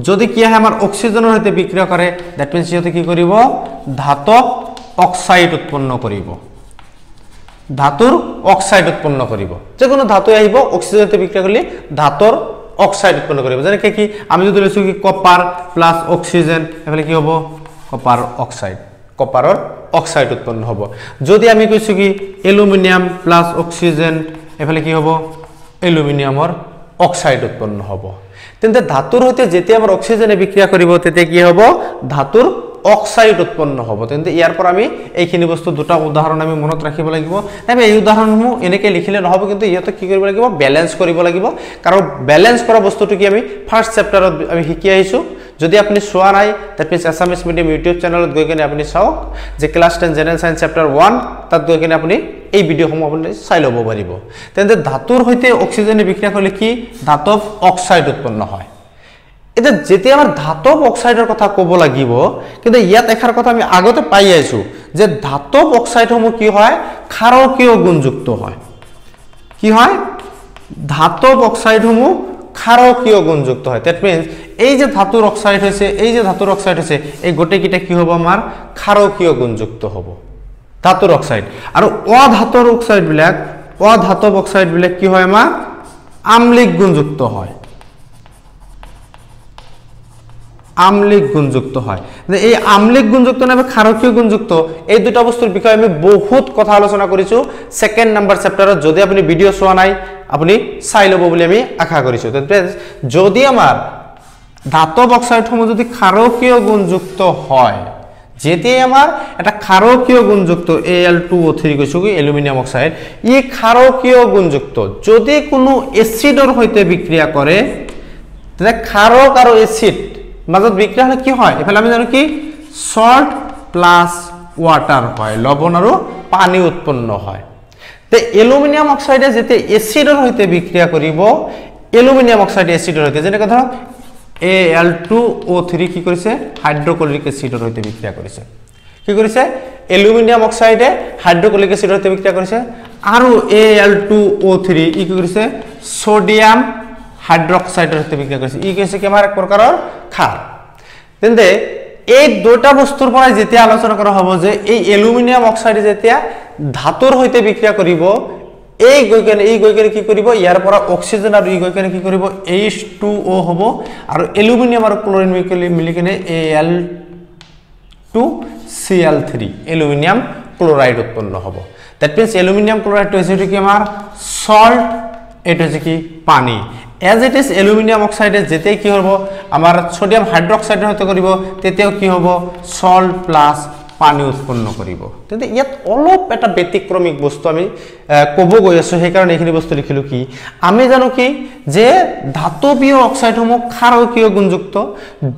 যদি কি আহে আমাৰ অক্সিজেনৰ সৈতে বিক্ৰিয়া কৰে, দ্যাট মিন্স সিহঁতে কি কৰিব ধাতব অক্সাইড উৎপন্ন কৰিব, ধাতুৰ অক্সাইড উৎপন্ন কৰিব। যিকোনো ধাতু আহিব অক্সিজেনৰ সৈতে বিক্ৰিয়া কৰিলে ধাতুৰ অক্সাইড উৎপন্ন কৰিব। যেনেকৈ কি আমি যদি লৈছোঁ কি কপাৰ প্লাছ অক্সিজেন, এফালে কি হ'ব কপাৰ অক্সাইড, কপাৰৰ অক্সাইড উৎপন্ন হ'ব। যদি আমি কৈছোঁ কি এলুমিনিয়াম প্লাছ অক্সিজেন, এফালে কি হ'ব এলুমিনিয়ামৰ অক্সাইড উৎপন্ন হ'ব। তেন্তে ধাতুৰ সৈতে যেতিয়া আমাৰ অক্সিজেনে বিক্ৰিয়া কৰিব তেতিয়া কি হ'ব ধাতুৰ অক্সাইড উৎপন্ন হ'ব। তেন্তে ইয়াৰ পৰা আমি এইখিনি বস্তু দুটা উদাহৰণ আমি মনত ৰাখিব লাগিব। নাইবা এই উদাহৰণসমূহ এনেকৈ লিখিলে নহ'ব, কিন্তু ইহঁতক কি কৰিব লাগিব বেলেঞ্চ কৰিব লাগিব। কাৰণ বেলেঞ্চ কৰা বস্তুটো কি আমি ফাৰ্ষ্ট চেপ্টাৰত আমি শিকি আহিছোঁ। যদি আপুনি চোৱা নাই that means Assamese medium YouTube চেনেলত গৈ কিনে আপুনি চাওক যে ক্লাছ 10 জেনেৰেল সায়েন্স চেপ্টাৰ 1, তাত গৈ কিনে আপুনি এই ভিডিঅ'সমূহ আপুনি চাই ল'ব পাৰিব। তেন্তে ধাতুৰ সৈতে অক্সিজেনে বিক্ৰিয়া কৰিলে কি ধাতব অক্সাইড উৎপন্ন হয়। এতিয়া যেতিয়া আমাৰ ধাতব অক্সাইডৰ কথা ক'ব লাগিব, কিন্তু ইয়াত এষাৰ কথা আমি আগতে পাই আহিছোঁ যে ধাতব অক্সাইডসমূহ কি হয় ক্ষাৰকীয় গুণযুক্ত হয়। কি হয় ধাতব অক্সাইডসমূহ ক্ষাৰকীয় গুণযুক্ত হয়। দ্যাট মিন্স এই যে ধাতুৰ অক্সাইড হৈছে, এই যে ধাতুৰ অক্সাইড হৈছে, এই গোটেইকেইটা কি হ'ব আমাৰ ক্ষাৰকীয় গুণযুক্ত হ'ব ধাতুৰ অক্সাইড। আৰু অধাতুৰ অক্সাইডবিলাক অধাতব অক্সাইডবিলাক কি হয় আমাৰ আম্লিক গুণযুক্ত হয়, আম্লিক গুণযুক্ত হয়। এই আম্লিক গুণযুক্ত নাইবা ক্ষাৰকীয় গুণযুক্ত এই দুটা বস্তুৰ বিষয়ে আমি বহুত কথা আলোচনা কৰিছোঁ 2nd নম্বৰ চেপ্টাৰত। যদি আপুনি ভিডিঅ' চোৱা নাই আপুনি চাই ল'ব বুলি আমি আশা কৰিছোঁ। যদি আমাৰ ধাতব অক্সাইডসমূহ যদি ক্ষাৰকীয় গুণযুক্ত হয়, যেতিয়াই আমাৰ এটা ক্ষাৰকীয় গুণযুক্ত Al2O3 কৈছোঁ কি এলুমিনিয়াম অক্সাইড, ই ক্ষাৰকীয় গুণযুক্ত যদি কোনো এচিডৰ সৈতে বিক্ৰিয়া কৰে, তেতিয়া ক্ষাৰক আৰু এচিড মাজত বিক্রিয়া হলে কি হয় এফালে আমি জানো কি সল্ট প্লাস ওয়াটার হয় লবণ আৰু পানী উৎপন্ন হয় তে এলুমিনিয়াম অক্সাইডে যেতে এসিডৰ হৈতে বিক্ৰিয়া কৰিব এলুমিনিয়াম অক্সাইড এসিডৰ হৈতে যেনে কথা Al2O3 কি কৰিছে হাইড্ৰক্লোৰিক এসিডৰ হৈতে বিক্ৰিয়া কৰিছে কি কৰিছে এলুমিনিয়াম অক্সাইডে হাইড্ৰক্লোৰিক এসিডৰ হৈতে বিক্ৰিয়া কৰিছে আৰু Al2O3 ই কি কৰিছে সোডিয়াম হাইড্ৰক্সাইডৰ হৈতে বিক্ৰিয়া কৰিছে ই কৈছে কি আমাৰ এক প্ৰকাৰৰ ক্ষাৰ তেন্তে এই দুটা বস্তুৰ পৰা যেতিয়া আলোচনা কৰা হ'ব যে এই এলুমিনিয়াম অক্সাইড যেতিয়া ধাতুৰ হৈতে বিক্ৰিয়া কৰিব এই গৈকেনে কি কৰিব ইয়াৰ পৰা অক্সিজেন আৰু এই গৈকেনে কি কৰিব H2O হ'ব আৰু এলুমিনিয়াম আৰু ক্লোৰিন মিলি কিনে Al2Cl3 এলুমিনিয়াম ক্লোৰাইড উৎপন্ন হ'ব দ্যাট মিন্স এলুমিনিয়াম ক্লোৰাইড হৈছে কি আমাৰ সল্ট এটা হৈছে কি পানী as it is aluminum oxide যেতে কি হ'ব আমাৰ সোডিয়াম হাইড্ৰক্সাইডৰ হতে কৰিব তেতেও কি হ'ব সল্ট প্লাস পানী উৎপন্ন কৰিব তেতে ইয়াত অলপ এটা ব্যতিক্ৰমিক বস্তু আমি কব গৈ আছো সেই কাৰণে এইখিনি বস্তু লিখিলো কি আমি জানো কি যে ধাতৱীয় অক্সাইডসমূহ ক্ষাৰকীয় গুণযুক্ত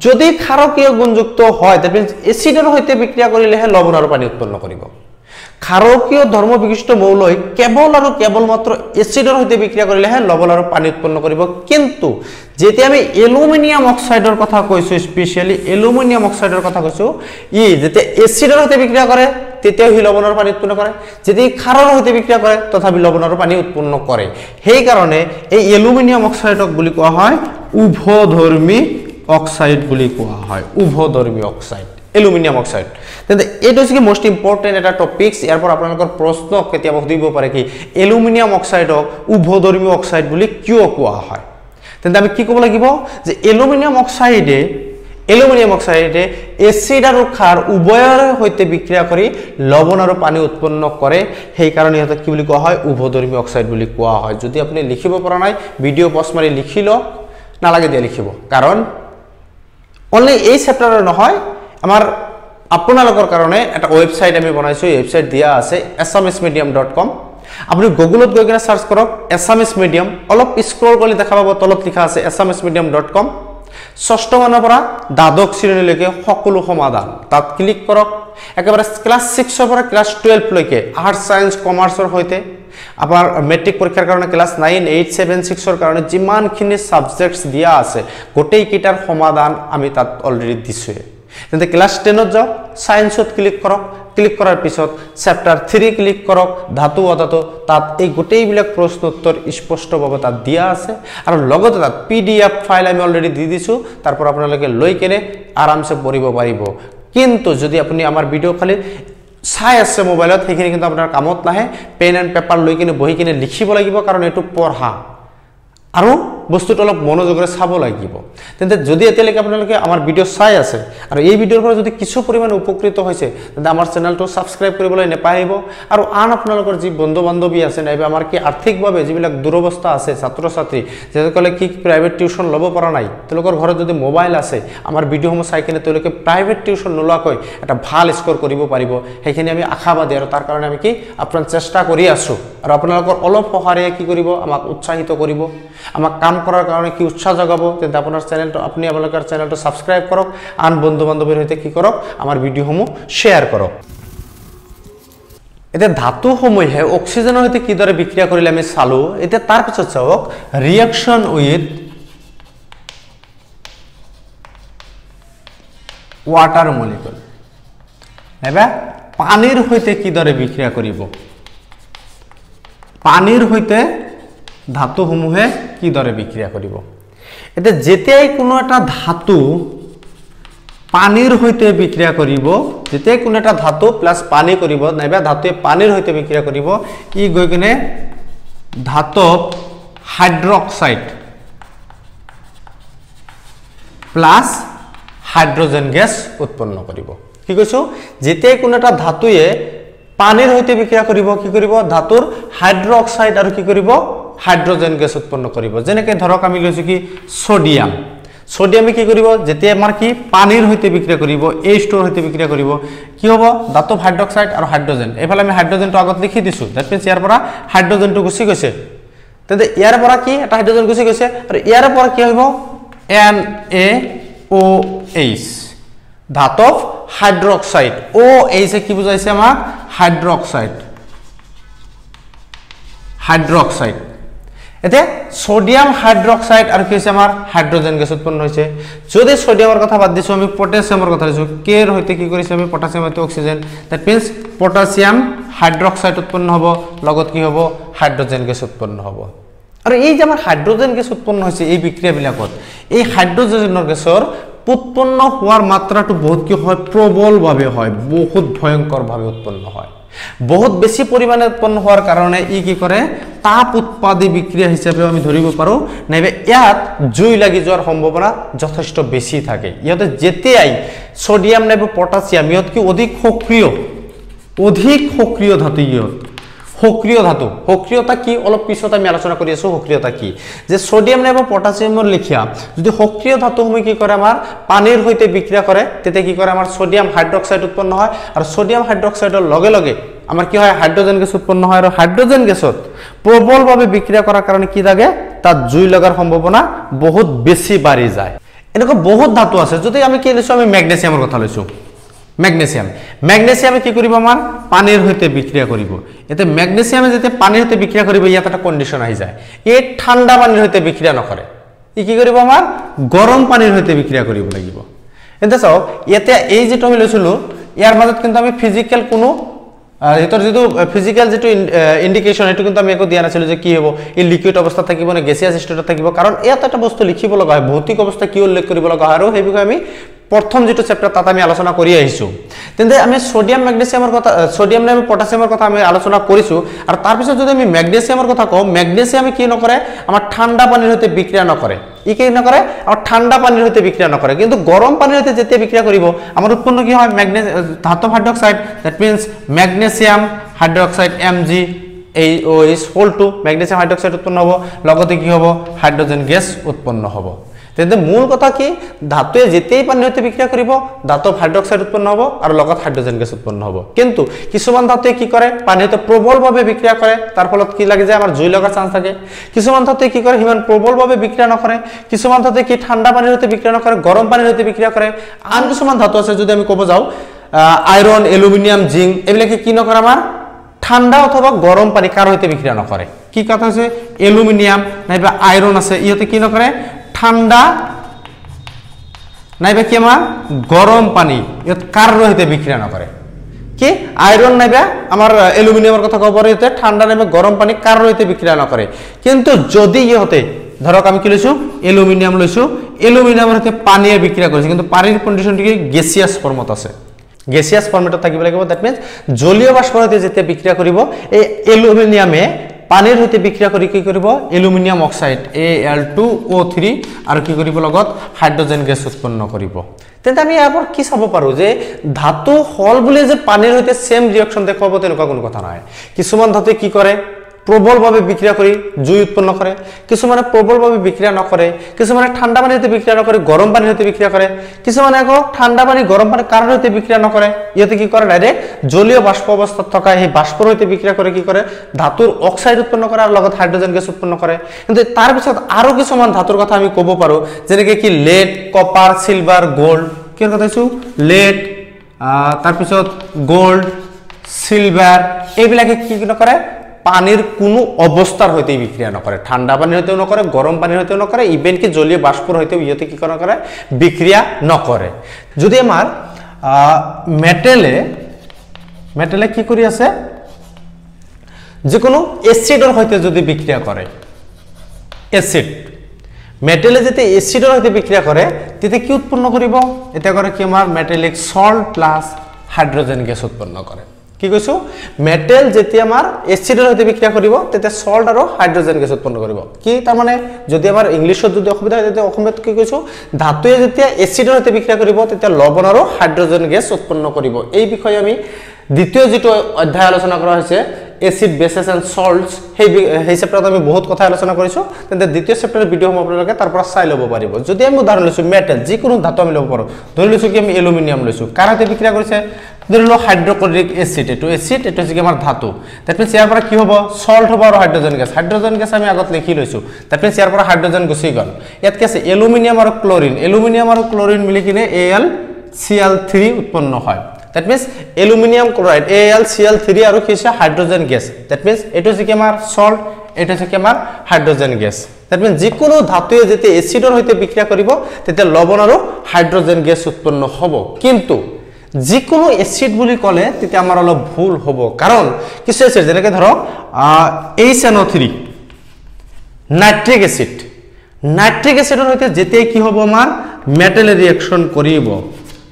যদি ক্ষাৰকীয় গুণযুক্ত হয় দ্যাট মিন্স এসিডৰ সৈতে বিক্ৰিয়া কৰিলেহে লৱণ আৰু পানী উৎপন্ন কৰিব ক্ষাৰকীয় ধৰ্ম বিশিষ্ট মৌলই কেৱল আৰু কেৱল মাত্ৰ এসিডৰ সৈতে বিক্ৰিয়া কৰিলেহে লৱণ আৰু পানী উৎপন্ন কৰিব কিন্তু যেতিয়া আমি এলুমিনিয়াম অক্সাইডৰ কথা কৈছো স্পেশালি এলুমিনিয়াম অক্সাইডৰ কথা কৈছো ই যেতিয়া এসিডৰ সৈতে বিক্ৰিয়া কৰে তেতিয়া হি লৱণ আৰু পানী উৎপন্ন কৰে যদি ক্ষাৰৰ সৈতে বিক্ৰিয়া কৰে তথাপি লৱণ আৰু পানী উৎপন্ন কৰে সেই কাৰণে এই এলুমিনিয়াম অক্সাইডক বুলি কোৱা হয় উভধৰ্মী অক্সাইড বুলি কোৱা হয় উভধৰ্মী অক্সাইড এলুমিনিয়াম অক্সাইড তেন্তে এইটো হৈছে কি মোস্ট ইম্পৰ্টেন্ট এটা টপিকস ইয়াৰ পৰা আপোনালোকৰ প্ৰশ্ন কেতিয়া সুধিব পাৰে কি এলুমিনিয়াম অক্সাইডক উভধৰ্মী অক্সাইড বুলি কিয় কোৱা হয় তেন্তে আমি কি ক'ব লাগিব যে এলুমিনিয়াম অক্সাইডে এসিড আৰু ক্ষাৰ উভয়ৰ সৈতে বিক্ৰিয়া কৰি লৱণ আৰু পানী উৎপন্ন কৰে সেই কাৰণে এটা কি বুলি কোৱা হয় উভধৰ্মী অক্সাইড বুলি কোৱা হয় যদি আপুনি লিখিব পৰা নাই ভিডিও পজ মাৰি লিখি লওক নালাগে দিয়া লিখিব কাৰণ অনলি এই চেপ্টাৰৰ নহয় আমাৰ আপোনালোকৰ কাৰণে এটা ওয়েবসাইট আমি বনাইছো এই ওয়েবসাইট দিয়া আছে assamesmedium.com আপুনি গুগলত গৈ কিনে সাৰ্চ কৰক assamese medium অলপ স্ক্ৰল কৰি দেখা পাব তলত লিখা আছে assamesmedium.com ষষ্ঠ মানৰ পৰা দ্বাদশ শ্ৰেণীলৈকে সকলো সমাধান তাত ক্লিক কৰক একেবাৰে ক্লাস 6 ৰ পৰা ক্লাস 12 লৈকে আৰ্টস সায়েন্স কমাৰ্চৰ হৈতে আপোনাৰ মেট্ৰিক পৰীক্ষাৰ কাৰণে ক্লাস 9 8 7 6 ৰ কাৰণে যিমানখিনি সাবজেক্টস দিয়া আছে গোটেই কিটাৰ সমাধান আমি তাত অলৰেডি দিছো তেন্তে ক্লাস 10 ত যাওক সায়েন্সত ক্লিক কৰক ক্লিক কৰাৰ পিছত চ্যাপ্টাৰ 3 ক্লিক কৰক ধাতু অধাতু তাত এই গোটেই বিলাক প্ৰশ্ন উত্তৰ স্পষ্টভাৱে তাত দিয়া আছে আৰু লগতে তাত পিডিএফ ফাইল আমি অলৰেডি দি দিছো তাৰ পৰা আপোনালোকে লৈ কেনে আৰামছে পঢ়িব পাৰিব কিন্তু যদি আপুনি আমাৰ ভিডিও খালি চাই আছে মোবাইলত হেখিনি কিন্তু আপোনাৰ কামত নাহে পেন এন্ড পেপাৰ লৈ কিনে বহি কিনে লিখিব লাগিব কাৰণ এটো পঢ়া আৰু বস্তুটো অলপ মনোযোগৰে চাব লাগিব তেন্তে যদি এতিয়ালৈকে আপোনালোকে আমাৰ ভিডিও চাই আছে আৰু এই ভিডিওৰ পৰা যদি কিছু পৰিমাণে উপকৃত হৈছে তেন্তে আমাৰ চেনেলটো সাবস্ক্ৰাইব কৰিবলৈ নেপাহৰিব আৰু আন আপোনালোকৰ যি বন্ধু বান্ধৱী আছে নাইবা আমাৰ কি আৰ্থিকভাৱে যিবিলাক দুৰৱস্থা আছে ছাত্ৰ ছাত্ৰী যেসকলে কি প্ৰাইভেট টিউচন ল'ব পৰা নাই তেওঁলোকৰ ঘৰত যদি মোবাইল আছে আমাৰ ভিডিওসমূহ চাই কিনে তেওঁলোকে প্ৰাইভেট টিউচন নোলোৱাকৈ এটা ভাল স্কোৰ কৰিব পাৰিব সেইখিনি আমি আশাবাদী আৰু তাৰ কাৰণে আমি কি আপোনাৰ চেষ্টা কৰি আছো আৰু আপোনালোকৰ অলপ সহায়ে কি কৰিব আমাক উৎসাহিত কৰিব আমাক কাম কৰাৰ কাৰণে কি উৎসাহ জগাব তেন্তে আপোনাৰ চেনেলটো আপুনি আপোনালোকৰ চেনেলটো সাবস্ক্ৰাইব কৰক আন বন্ধু বান্ধৱীৰ সৈতে কি কৰক আমাৰ ভিডিওসমূহ শেয়াৰ কৰক এটা ধাতুসমূহে অক্সিজেনৰ সৈতে কিদৰে বিক্ৰিয়া কৰিলে আমি চালো এটা তাৰ পিছত চাওক ৰিঅ্যাকশন উইথ ওয়াটাৰ মলিকুল এবা পানীৰ সৈতে কিদৰে বিক্ৰিয়া কৰিব পানীৰ সৈতে ধাতুসমূহে কিদৰে বিক্ৰিয়া কৰিব এটা যেতিয়াই কোনো এটা ধাতু পানীৰ সৈতে বিক্ৰিয়া কৰিব যেতিয়াই কোনো এটা ধাতু প্লাস পানী কৰিব নাইবা ধাতুৱে পানীৰ সৈতে বিক্ৰিয়া কৰিব ই গৈ কিনে ধাতব হাইড্ৰক্সাইড প্লাস হাইড্ৰোজেন গেছ উৎপন্ন কৰিব কি কৈছো যেতিয়াই কোনো এটা ধাতুৱে পানীৰ সৈতে বিক্ৰিয়া কৰিব কি কৰিব ধাতুৰ হাইড্ৰক্সাইড আৰু কি কৰিব হাইড্ৰোজেন গেছ উৎপন্ন কৰিব যেনেকৈ ধৰক আমি লৈছো কি সোডিয়াম সোডিয়ামে কি কৰিব যেতিয়া আমাৰ কি পানীৰ সৈতে বিক্ৰিয়া কৰিব H2 ৰ সৈতে বিক্ৰিয়া কৰিব কি হ'ব ধাতু হাইড্ৰক্সাইড আৰু হাইড্ৰোজেন এফালে আমি হাইড্ৰোজেনটো আগত লিখি দিছো দ্যাট মিন্স ইয়াৰ পৰা হাইড্ৰোজেনটো গুছি গৈছে তেন্তে ইয়াৰ পৰা কি এটা হাইড্ৰোজেন গুছি গৈছে আৰু ইয়াৰ পৰা কি হ'ব NaOH ধাতব হাইড্ৰক্সাইড OH কি বুজাইছে আমাক হাইড্ৰক্সাইড এতে সোডিয়াম হাইড্ৰক্সাইড আৰু কি হৈছে আমাৰ হাইড্ৰোজেন গেছ উৎপন্ন হৈছে যদি সোডিয়ামৰ কথা বাদ দিছো আমি পটাছিয়ামৰ কথা কৈছো কে ৰ হৈতে কি কৰিছে আমি পটাছিয়াম আৰু oxygen that means potassium hydroxide উৎপন্ন হ'ব লগত কি হ'ব হাইড্ৰোজেন গেছ উৎপন্ন হ'ব আৰু এই যে আমাৰ হাইড্ৰোজেন গেছ উৎপন্ন হৈছে এই বিক্ৰিয়াবিলাকত এই হাইড্ৰোজেনৰ গেছৰ উৎপন্ন হোৱাৰ মাত্ৰাটো বহুত কি হয় প্ৰবলভাৱে হয় বহুত ভয়ংকৰভাৱে উৎপন্ন হয় বহুত বেছি পৰিমাণে উৎপন্ন হোৱাৰ কাৰণে ই কি কৰে তাপ উৎপাদী বিক্ৰিয়া হিসাবে আমি ধৰিব পাৰো নাইবা ইয়াত জুই লাগি যোৱাৰ সম্ভাৱনা যথেষ্ট বেছি থাকে ইয়াতে যেতিয়াই সোডিয়াম নাইবা পটাছিয়াম ইয়ত কি অধিক সক্রিয় ধাতু ইয়ত সক্রিয়তা কি অলপ পিছত আমি আলোচনা কৰি আছো সক্ৰিয়তা কি যে সোডিয়াম নাইবা পটাছিয়ামৰ লিখিয়া যদি সক্ৰিয় ধাতুসমূহ কি কৰে আমাৰ পানীৰ সৈতে বিক্ৰিয়া কৰে তেতে কি কৰে আমাৰ সোডিয়াম হাইড্ৰক্সাইড উৎপন্ন হয় আৰু সোডিয়াম হাইড্ৰক্সাইডৰ লগে লগে আমাৰ কি হয় হাইড্ৰোজেন গ্যাস উৎপন্ন হয় আৰু হাইড্ৰোজেন গ্যাসত প্ৰবলভাৱে বিক্ৰিয়া কৰাৰ কাৰণে কি লাগে তাত জুই লগাৰ সম্ভাৱনা বহুত বেছি বাঢ়ি যায় এনেকুৱা বহুত ধাতু আছে যদি আমি কি লৈছো আমি ম্যাগনেসিয়ামৰ কথা লৈছো ম্যাগনেসিয়ামে কি কৰিব আমাৰ পানীৰ সৈতে বিক্ৰিয়া কৰিব এতে ম্যাগনেসিয়ামে যেতিয়া পানীৰ সৈতে বিক্ৰিয়া কৰিব ইয়াত এটা কন্ডিশন আহি যায় এই ঠাণ্ডা পানীৰ সৈতে বিক্ৰিয়া নকৰে ই কি কৰিব আমাৰ গৰম পানীৰ সৈতে বিক্ৰিয়া কৰিব লাগিব এতে চাওক ইয়াতে এই যেটো আমি লৈছিলো ইয়াৰ মাজত কিন্তু আমি ফিজিক্যাল কোনো এতৰ যেটো ফিজিক্যাল যেটো ইন্ডিকেশন এটো কিন্তু আমি একো দিয়া নাছিল যে কি হ'ব এই লিকুইড অৱস্থা থাকিব না গ্যাসিয়াস স্টেটত থাকিব কাৰণ ইয়াত এটা বস্তু লিখিব লগা হয় ভৌতিক অৱস্থা কি উল্লেখ কৰিব লগা হয় আৰু সেই বিষয়ে আমি প্ৰথম যেটো চ্যাপ্টাৰ তাত আমি আলোচনা কৰি আহিছো তেন্তে আমি সোডিয়াম ম্যাগনেসিয়ামৰ কথা সোডিয়াম নাইবা পটাছিয়ামৰ কথা আমি আলোচনা কৰিছো আৰু তাৰ পিছত যদি আমি ম্যাগনেসিয়ামৰ কথা কওঁ ম্যাগনেসিয়ামে কি নকৰে আমাৰ ঠাণ্ডা পানীৰ সৈতে বিক্ৰিয়া নকৰে ই কি নকৰে আৰু ঠাণ্ডা পানীৰ সৈতে বিক্ৰিয়া নকৰে কিন্তু গৰম পানীৰ সৈতে যেতিয়া বিক্ৰিয়া কৰিব আমাৰ উৎপন্ন কি হয় ধাতু hydroxide that means magnesium hydroxide MgAOH2 magnesium hydroxide উৎপন্ন হ'ব লগতে কি হ'ব হাইড্ৰোজেন গ্যাস উৎপন্ন হ'ব তেন্তে মূল কথা কি ধাতুৱে যেতেই পানীৰ সৈতে বিক্ৰিয়া কৰিব ধাতু হাইড্ৰক্সাইড উৎপন্ন হ'ব আৰু লগত হাইড্ৰোজেন গ্যাস উৎপন্ন হ'ব কিন্তু কিছুমান ধাতুৱে কি কৰে পানীৰ সৈতে প্ৰবলভাৱে বিক্ৰিয়া কৰে তাৰ ফলত কি লাগি যায় আমাৰ জুই লগাৰ চান্স থাকে কিছুমান ধাতুৱে কি কৰে হিমান প্ৰবলভাৱে বিক্ৰিয়া নকৰে কিছুমান ধাতুৱে কি ঠাণ্ডা পানীৰ সৈতে বিক্ৰিয়া নকৰে গৰম পানীৰ সৈতে বিক্ৰিয়া কৰে আন কিছুমান ধাতু আছে যদি আমি ক'ব যাওঁ আইৰন এলুমিনিয়াম জিংক এইবিলাকে কি নকৰে আমাৰ ঠাণ্ডা অথবা গৰম পানী কাৰো সৈতে বিক্ৰিয়া নকৰে কি কথা আছে এলুমিনিয়াম নাইবা আইৰন আছে ইহতে কি নকৰে ঠাণ্ডা নাইবা কি আমাৰ গৰম পানী ইহত কাৰো সৈতে বিক্ৰিয়া নকৰে কি আইৰন নাইবা আমাৰ এলুমিনিয়ামৰ কথা ক'ব পাৰো ইহতে ঠাণ্ডা নাইবা গৰম পানী কাৰো সৈতে বিক্ৰিয়া নকৰে কিন্তু যদি ইহতে ধৰক আমি কি লৈছো এলুমিনিয়াম লৈছো এলুমিনিয়ামৰ সৈতে পানীয়ে বিক্ৰিয়া কৰিছে কিন্তু পানীৰ কন্ডিশনটো কি গ্যাসিয়াস ফৰ্মত আছে গ্যাসিয়াস ফৰ্মেটত থাকিব লাগিব দ্যাট মিন্স জলীয় বাষ্পৰ সৈতে যেতিয়া বিক্ৰিয়া কৰিব এই এলুমিনিয়ামে পানীৰ সৈতে বিক্ৰিয়া কৰি কি কৰিব এলুমিনিয়াম অক্সাইড Al2O3 আৰু কি কৰিব লগত হাইড্ৰোজেন গ্যাস উৎপন্ন কৰিব তেন্তে আমি ইয়াৰ কি চাব পাৰো যে ধাতু হল বুলি যে পানীৰ সৈতে সেম ৰিঅ্যাকশন দেখাব তেনেকুৱা কোনো কথা নাই কিছুমান ধাতুৱে কি কৰে প্ৰবলভাৱে বিক্ৰিয়া কৰি জুই উৎপন্ন কৰে কিছুমানে প্ৰবলভাৱে বিক্ৰিয়া নকৰে কিছুমানে ঠাণ্ডা পানীৰ সৈতে বিক্ৰিয়া নকৰে গৰম পানীৰ সৈতে বিক্ৰিয়া কৰে কিছুমানে আকৌ ঠাণ্ডা পানী গৰম পানী কাৰৰ সৈতে বিক্ৰিয়া নকৰে ইয়াতে কি কৰে ডাইৰেক্ট জলীয় বাষ্প অৱস্থাত থকা এই বাষ্পৰ সৈতে বিক্ৰিয়া কৰে কি কৰে ধাতুৰ অক্সাইড উৎপন্ন কৰে আৰু লগত হাইড্ৰোজেন গ্যাস উৎপন্ন কৰে কিন্তু তাৰ পিছত আৰু কিছুমান ধাতুৰ কথা আমি ক'ব পাৰো যেনেকৈ কি lead copper silver gold কি কথা কৈছো lead তাৰ পিছত gold silver এইবিলাকে কি নকৰে পানীৰ কোনো অৱস্থাৰ হৈতে বিক্ৰিয়া নকৰে ঠাণ্ডা পানীৰ হৈতেও নকৰে গৰম পানীৰ হৈতেও নকৰে ইভেন কি জলীয় বাষ্পৰ হৈতেও ইহতে কি নকৰে বিক্ৰিয়া নকৰে যদি আমাৰ মেটেলে কি কৰি আছে যিকোনো এসিডৰ হৈতে যদি বিক্ৰিয়া কৰে এসিড মেটেলে যেতিয়া এসিডৰ হৈতে বিক্ৰিয়া কৰে তেতিয়া কি উৎপন্ন কৰিব এটা কৰে কি আমাৰ metallic salt plus hydrogen gas উৎপন্ন কৰে কি কৈছো মেটেল যেতিয়া আমাৰ এসিডৰ সৈতে বিক্ৰিয়া কৰিব তেতিয়া সল্ট আৰু হাইড্ৰোজেন গ্যাস উৎপন্ন কৰিব কি তাৰ মানে যদি আমাৰ ইংলিশত যদি অসুবিধা হয় তেতিয়া অসমীয়াত কি কৈছো ধাতুৱে যেতিয়া এসিডৰ সৈতে বিক্ৰিয়া কৰিব তেতিয়া লৱণ আৰু হাইড্ৰোজেন গ্যাস উৎপন্ন কৰিব এই বিষয়ে আমি দ্বিতীয় যেটো অধ্যায় আলোচনা কৰা হৈছে এসিড বেসেস এন্ড সল্টস সেই চ্যাপ্টাৰত আমি বহুত কথা আলোচনা কৰিছো তেন্তে দ্বিতীয় চ্যাপ্টাৰৰ ভিডিও আপোনালোকে তাৰ পৰা চাই ল'ব পাৰিব যদি আমি উদাহৰণ লৈছো মেটেল যিকোনো ধাতু আমি ল'ব পাৰো ধৰি লৈছো কি আমি এলুমিনিয়াম লৈছো কাৰ সৈতে বিক্ৰিয়া কৰিছে ধৰি লো হাইড্ৰক্লোৰিক এসিড এটো হৈছে কি আমাৰ ধাতু দ্যাট মিন্স ইয়াৰ পৰা কি হ'ব সল্ট হ'ব আৰু হাইড্ৰোজেন গ্যাস আমি আগত লিখি লৈছো দ্যাট মিন্স ইয়াৰ পৰা হাইড্ৰোজেন গুচি গল ইয়াত কি আছে এলুমিনিয়াম আৰু ক্লোৰিন মিলি কিনে AlCl3 উৎপন্ন হয় that means aluminum chloride AlCl3 আৰু কি আছে হাইড্ৰোজেন গ্যাস that means এটো হৈছে কি আমাৰ সল্ট এটো হৈছে কি আমাৰ হাইড্ৰোজেন গ্যাস that means যিকোনো ধাতুৱে যেতিয়া এসিডৰ সৈতে বিক্ৰিয়া কৰিব তেতিয়া লৱণ আৰু হাইড্ৰোজেন গ্যাস উৎপন্ন হ'ব কিন্তু যিকোনো এসিড বুলি ক'লে তেতিয়া আমাৰ অলপ ভুল হ'ব কাৰণ কিছু এসিড যেনেকৈ ধৰক HNO3 নাইট্ৰিক এসিডৰ সৈতে যেতিয়া কি হ'ব আমাৰ মেটেলে ৰিঅ্যাকশন কৰিব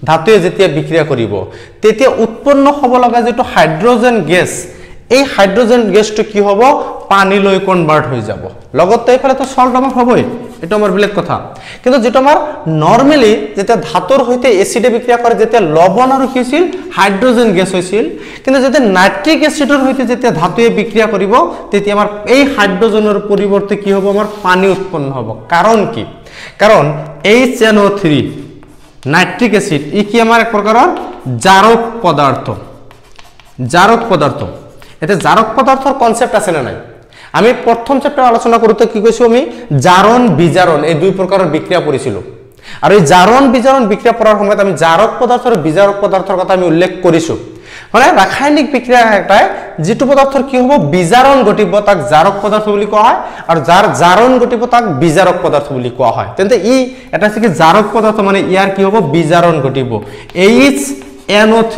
ধাতুৱে যেতিয়া বিক্ৰিয়া কৰিব তেতিয়া উৎপন্ন হ'ব লগা যেটো হাইড্ৰোজেন গ্যাস এই হাইড্ৰোজেন গ্যাসটো কি হ'ব পানীলৈ কনভাৰ্ট হৈ যাব লগতে এইফালে তো সল্ট আমাৰ হ'বই এটা আমাৰ বেলেগ কথা কিন্তু যেটো আমাৰ নৰমালি যেটা ধাতুৰ হৈতে এসিডে বিক্ৰিয়া কৰে যেটা লবণ আৰু কি হৈছিল হাইড্ৰোজেন গ্যাস হৈছিল কিন্তু যেটা নাইট্ৰিক এসিডৰ হৈতে যেটা ধাতুয়ে বিক্ৰিয়া কৰিব তেতিয়া আমাৰ এই হাইড্ৰোজেনৰ পৰিৱৰ্তে কি হ'ব আমাৰ পানী উৎপন্ন হ'ব কাৰণ কি কাৰণ HNO3 নাইট্ৰিক এসিড ই কি আমাৰ এক প্ৰকাৰৰ জাৰক পদাৰ্থ এতে জাৰক পদাৰ্থৰ কনসেপ্ট আছে না নাই আমি প্রথম চ্যাপ্টার আলোচনা করতে কি কইছো আমি জারণ বিজারণ এই দুই প্রকারের বিক্রিয়া পড়িছিল আর এই জারণ বিজারণ বিক্রিয়া পড়ার সময়ত আমি জারক পদার্থ আর বিজারক পদাৰ্থৰ কথা আমি উল্লেখ কৰিছো মানে ৰাসায়নিক বিক্ৰিয়া এটাই যেটো পদাৰ্থৰ কি হ'ব বিজাৰণ ঘটিব তাক জাৰক পদাৰ্থ বুলি কোৱা হয় আৰ যাৰ জাৰণ ঘটিব তাক বিজাৰক পদাৰ্থ বুলি কোৱা হয় তেন্তে ই এটা আছে কি জাৰক পদাৰ্থ মানে ইয়াৰ কি হ'ব বিজারণ ঘটিব HNO3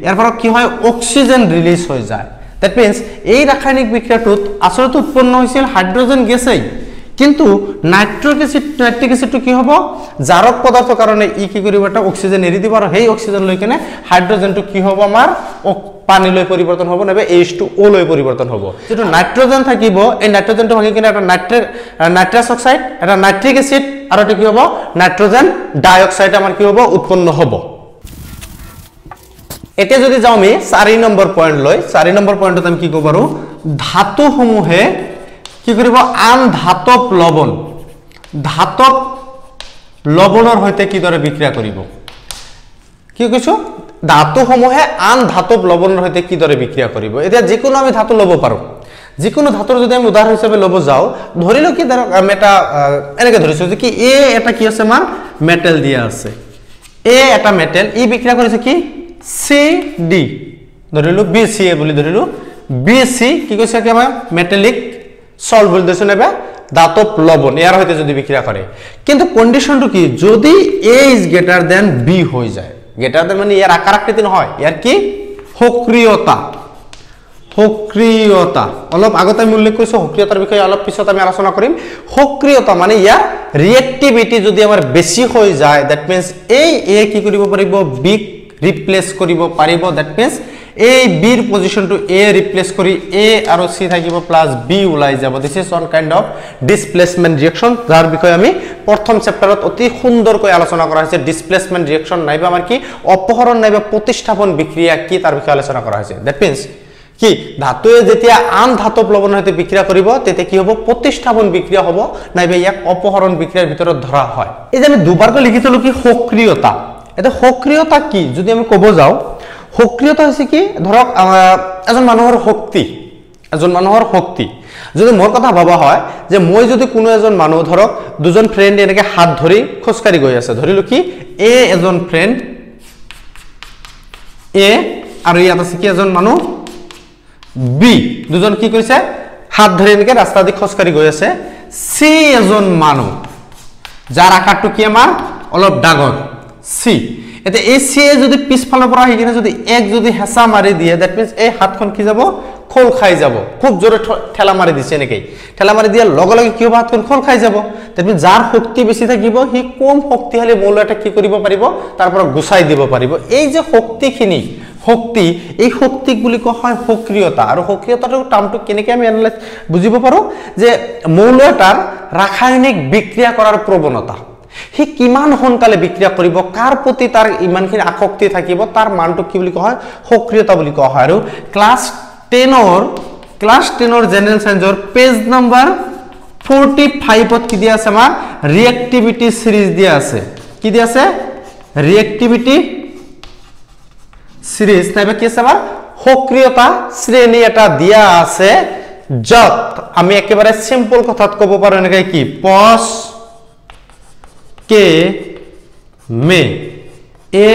এর পর কি হয় অক্সিজেন রিলিজ হৈ যায় That means এই রাসায়নিক বিক্রিয়াটোত আসলে উৎপন্ন হইছিল হাইড্রোজেন গ্যাসই কিন্তু নাইট্রিক অ্যাসিড কি হবে জারক পদার্থ কারণে ই কি করিব এটা অক্সিজেন এৰি দিব আৰু সেই অক্সিজেন লৈ কেনে হাইড্ৰোজেনটো কি হ'ব আমাৰ পানী লৈ পৰিৱৰ্তন হ'ব নাবে H2O লৈ পৰিৱৰ্তন হ'ব যেটো নাইট্ৰোজেন থাকিব এই নাইট্ৰোজেনটো ভাঙি কেনে এটা নাইট্ৰাছ অক্সাইড এটা নাইট্ৰিক অ্যাসিড আৰু এটা কি হ'ব নাইট্ৰোজেন ডাই অক্সাইড আমাৰ কি হ'ব উৎপন্ন হ'ব এতে যদি যাও আমি 4 নম্বৰ পয়েন্ট লৈ 4 নম্বৰ পয়েন্টত আমি কি কব পাৰো ধাতু সমূহে কি কৰিব আন ধাতব লবণৰ হৈতে কি দৰে বিক্ৰিয়া কৰিব কি কৈছো ধাতু সমূহে আন ধাতব লবণৰ হৈতে কি দৰে বিক্ৰিয়া কৰিব এতিয়া যিকোনো আমি ধাতু লব পাৰো যিকোনো ধাতুৰ যদি আমি উদাহৰণ হিচাপে লব যাও ধৰিলো কি ধৰক আমি এটা এনেকে ধৰিছো যে কি এ এটা কি আছে আমাৰ মেটেল দিয়া আছে এ এটা মেটেল ই বিক্ৰিয়া কৰিছে কি CD ধৰিলো BCA বুলি ধৰিলো BC কি কৈছে কি আমাৰ মেটালিক সল্ট বুলি দিছো নেবা ধাতব লবণ ইয়াৰ হৈতে যদি বিক্ৰিয়া কৰে কিন্তু কন্ডিশনটো কি যদি A is greater than B হৈ যায় greater than মানে ইয়াৰ আকাৰ আকৃতি নহয় ইয়াৰ কি সক্ৰিয়তা অলপ আগতে আমি উল্লেখ কৰিছো সক্ৰিয়তাৰ বিষয়ে অলপ পিছত আমি আলোচনা কৰিম সক্ৰিয়তা মানে ইয়াৰ ৰিএক্টিভিটি যদি আমাৰ বেছি হৈ যায় দ্যাট মিন্স এই A কি কৰিব পাৰিব B ৰিপ্লেস কৰিব পাৰিব দ্যাট মিন্স এ বিৰ পজিশনটো এ ৰিপ্লেস কৰি এ আৰু সি থাকিব প্লাস বি উলাই যাব this is one kind of displacement reaction যাৰ বিষয়ে আমি প্ৰথম চ্যাপ্টাৰত অতি সুন্দৰকৈ আলোচনা কৰা হৈছে ডিসপ্লেসমেন্ট ৰিঅ্যাকশন নাইবা আমাৰ কি অপহৰণ নাইবা প্ৰতিস্থাপন বিক্ৰিয়া কি তাৰ বিষয়ে আলোচনা কৰা হৈছে দ্যাট মিন্স কি ধাতুৱে যেতিয়া আন ধাতব লবণৰ সৈতে বিক্ৰিয়া কৰিব তেতিয়া কি হ'ব প্ৰতিস্থাপন বিক্ৰিয়া হ'ব নাইবা ইয়াক অপহৰণ বিক্ৰিয়াৰ ভিতৰত ধৰা হয় এই যে আমি দুবাৰকৈ লিখিছিলো কি সক্ৰিয়তা এটা সক্ৰিয়তা কি যদি আমি কব যাও সক্ৰিয়তা হৈছে কি ধৰক এজন মানুহৰ শক্তি যদি মোৰ কথা ভাবা হয় যে মই যদি কোনো এজন মানুহ ধৰক দুজন ফ্ৰেন্ড এনেকে হাত ধৰি খোজকাৰি গৈ আছে ধৰিলো কি এ এজন ফ্ৰেন্ড এ আৰু ইয়াত আছে কি এজন মানুহ বি দুজন কি কৰিছে হাত ধৰি এনেকে ৰাস্তা দি খোজকাৰি গৈ আছে সি এজন মানুহ যাৰ আকাৰটো কি আমাৰ অলপ ডাঙৰ সি এতে এই সি যদি পিছফালৰ পৰা আহিকিনে যদি এক যদি হেঁচা মাৰি দিয়ে দ্যাট মিন্স এই হাতখন কি যাব খোল খাই যাব খুব জোরে ঠেলা মারি দিছে এনেকেই ঠেলা মারি দিয়াৰ লগে লগে কি হ'ব হাতখন খোল খাই যাব তেনে যাৰ শক্তি বেছি থাকিব হি কম শক্তিশালী মৌল এটা কি কৰিব পাৰিব তাৰ পৰা গুছাই দিব পাৰিব এই যে শক্তিখিনি এই শক্তিক বুলি কোৱা হয় সক্ৰিয়তা আৰু সক্ৰিয়তাৰ টাৰ্মটো কেনেকৈ আমি এনালাইজ বুজিব পাৰো যে মৌল এটাৰ ৰাসায়নিক বিক্ৰিয়া কৰাৰ প্ৰৱণতা হি কিমান সোনকালে বিক্ৰিয়া কৰিব কাৰ প্ৰতি তাৰ ইমানখিনি আসক্তি থাকিব তাৰ মানটো কি বুলি কোৱা হয় সক্ৰিয়তা বুলি কোৱা হয় আৰু ক্লাস 10 জেনাৰেল সায়েন্সৰ পেজ নাম্বাৰ 45 কি দিয়া আছে আমাৰ ৰিএক্টিভিটি সিৰিজ দিয়া আছে কি দিয়া আছে ৰিএক্টিভিটি সিৰিজ নাইবা কি আছে আমাৰ সক্ৰিয়তা শ্ৰেণী এটা দিয়া আছে যত আমি একেবাৰে সিম্পল কথাত ক'ব পাৰো এনেকৈ কি পজ के में ए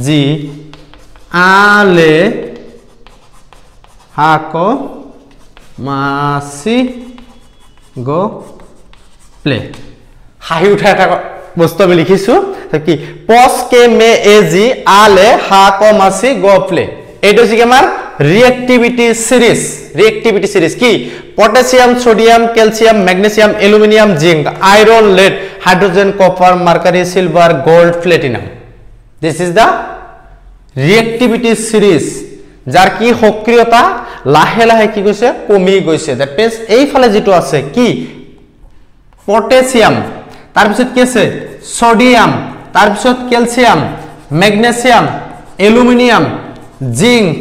जी आले हाको मासी गो प्ले हाहि उठा এটা বস্তু আমি লিখিছো কি পজ কে মে এ জি আলে হাকো মাসি গো প্লে এইটো কি আমাৰ রিঅ্যাক্টিভিটি সিরিজ কি potassium sodium calcium magnesium aluminium zinc iron lead hydrogen copper mercury silver gold platinum this is the reactivity series যাৰ কি সক্ৰিয়তা লাহে লাহে কি গৈছে কমি গৈছে দ্যাট মিন্স এইফালে যেটো আছে কি পটাছিয়াম তাৰ পিছত কি আছে সোডিয়াম তাৰ পিছত calcium magnesium aluminium zinc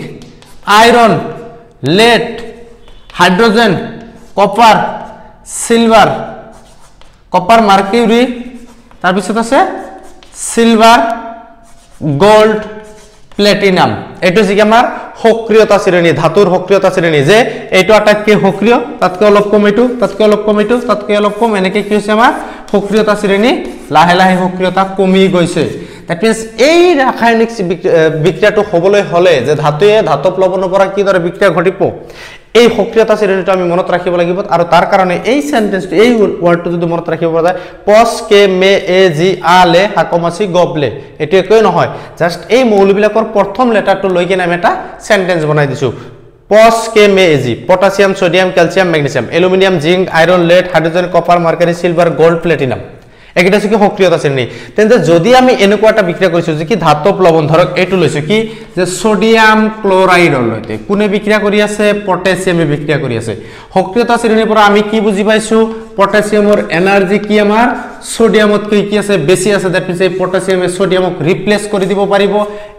iron lead hydrogen copper silver copper mercury তাৰ পিছত আছে সিলভাৰ গোল্ড প্লাটিনাম এটো যে আমাৰ সক্ৰিয়তা শ্ৰেণী ধাতুৰ সক্ৰিয়তা শ্ৰেণী যে এইটো আটাইতকৈ সক্ৰিয় তাতকৈ অলপ কম এইটো তাতকৈ অলপ কম এইটো তাতকৈ অলপ কম এনেকৈ কি হৈছে আমাৰ সক্ৰিয়তা শ্ৰেণী লাহে লাহে সক্ৰিয়তা কমি গৈছে দ্যাট মিন্স এই ৰাসায়নিক বিক্ৰিয়াটো হ'বলৈ হলে যে ধাতুয়ে ধাতব লৱণৰ পৰা কি দৰে বিক্ৰিয়া ঘটিব এই সক্ৰিয়তা শ্ৰেণীটো আমি মনত ৰাখিব লাগিব আৰু তাৰ কাৰণে এই সেন্টেন্সটো এই ওয়াৰ্ডটো যদি মনত ৰাখিব পৰা যায় পস কে মে এ জি আলে হাকমাসি গবলে এটো একই নহয় জাস্ট এই মৌলবিলাকৰ প্ৰথম লেটাৰটো লৈ কিনে আমি এটা সেন্টেন্স বনাই দিছো পস কে মে এ জি potassium sodium calcium magnesium aluminium zinc iron lead hydrogen copper mercury silver gold platinum একেটা কি সক্রিয়তা শ্রেণী তেন্তে যদি আমি এনেকুৱা এটা বিক্ৰিয়া কৰিছো যে কি ধাতব লৱণ ধৰক এটো লৈছো কি যে সোডিয়াম ক্লোৰাইড লইতে কোনে বিক্ৰিয়া কৰি আছে পটাছিয়ামে বিক্ৰিয়া কৰি আছে সক্ৰিয়তা শ্ৰেণীৰ পৰা আমি কি বুজি পাইছো পটাছিয়ামৰ এনাৰ্জি কি আমাৰ সোডিয়ামত কি আছে বেছি আছে দ্যাট মিন্স এই পটাছিয়ামে সোডিয়ামক ৰিপ্লেস কৰি দিব পাৰিব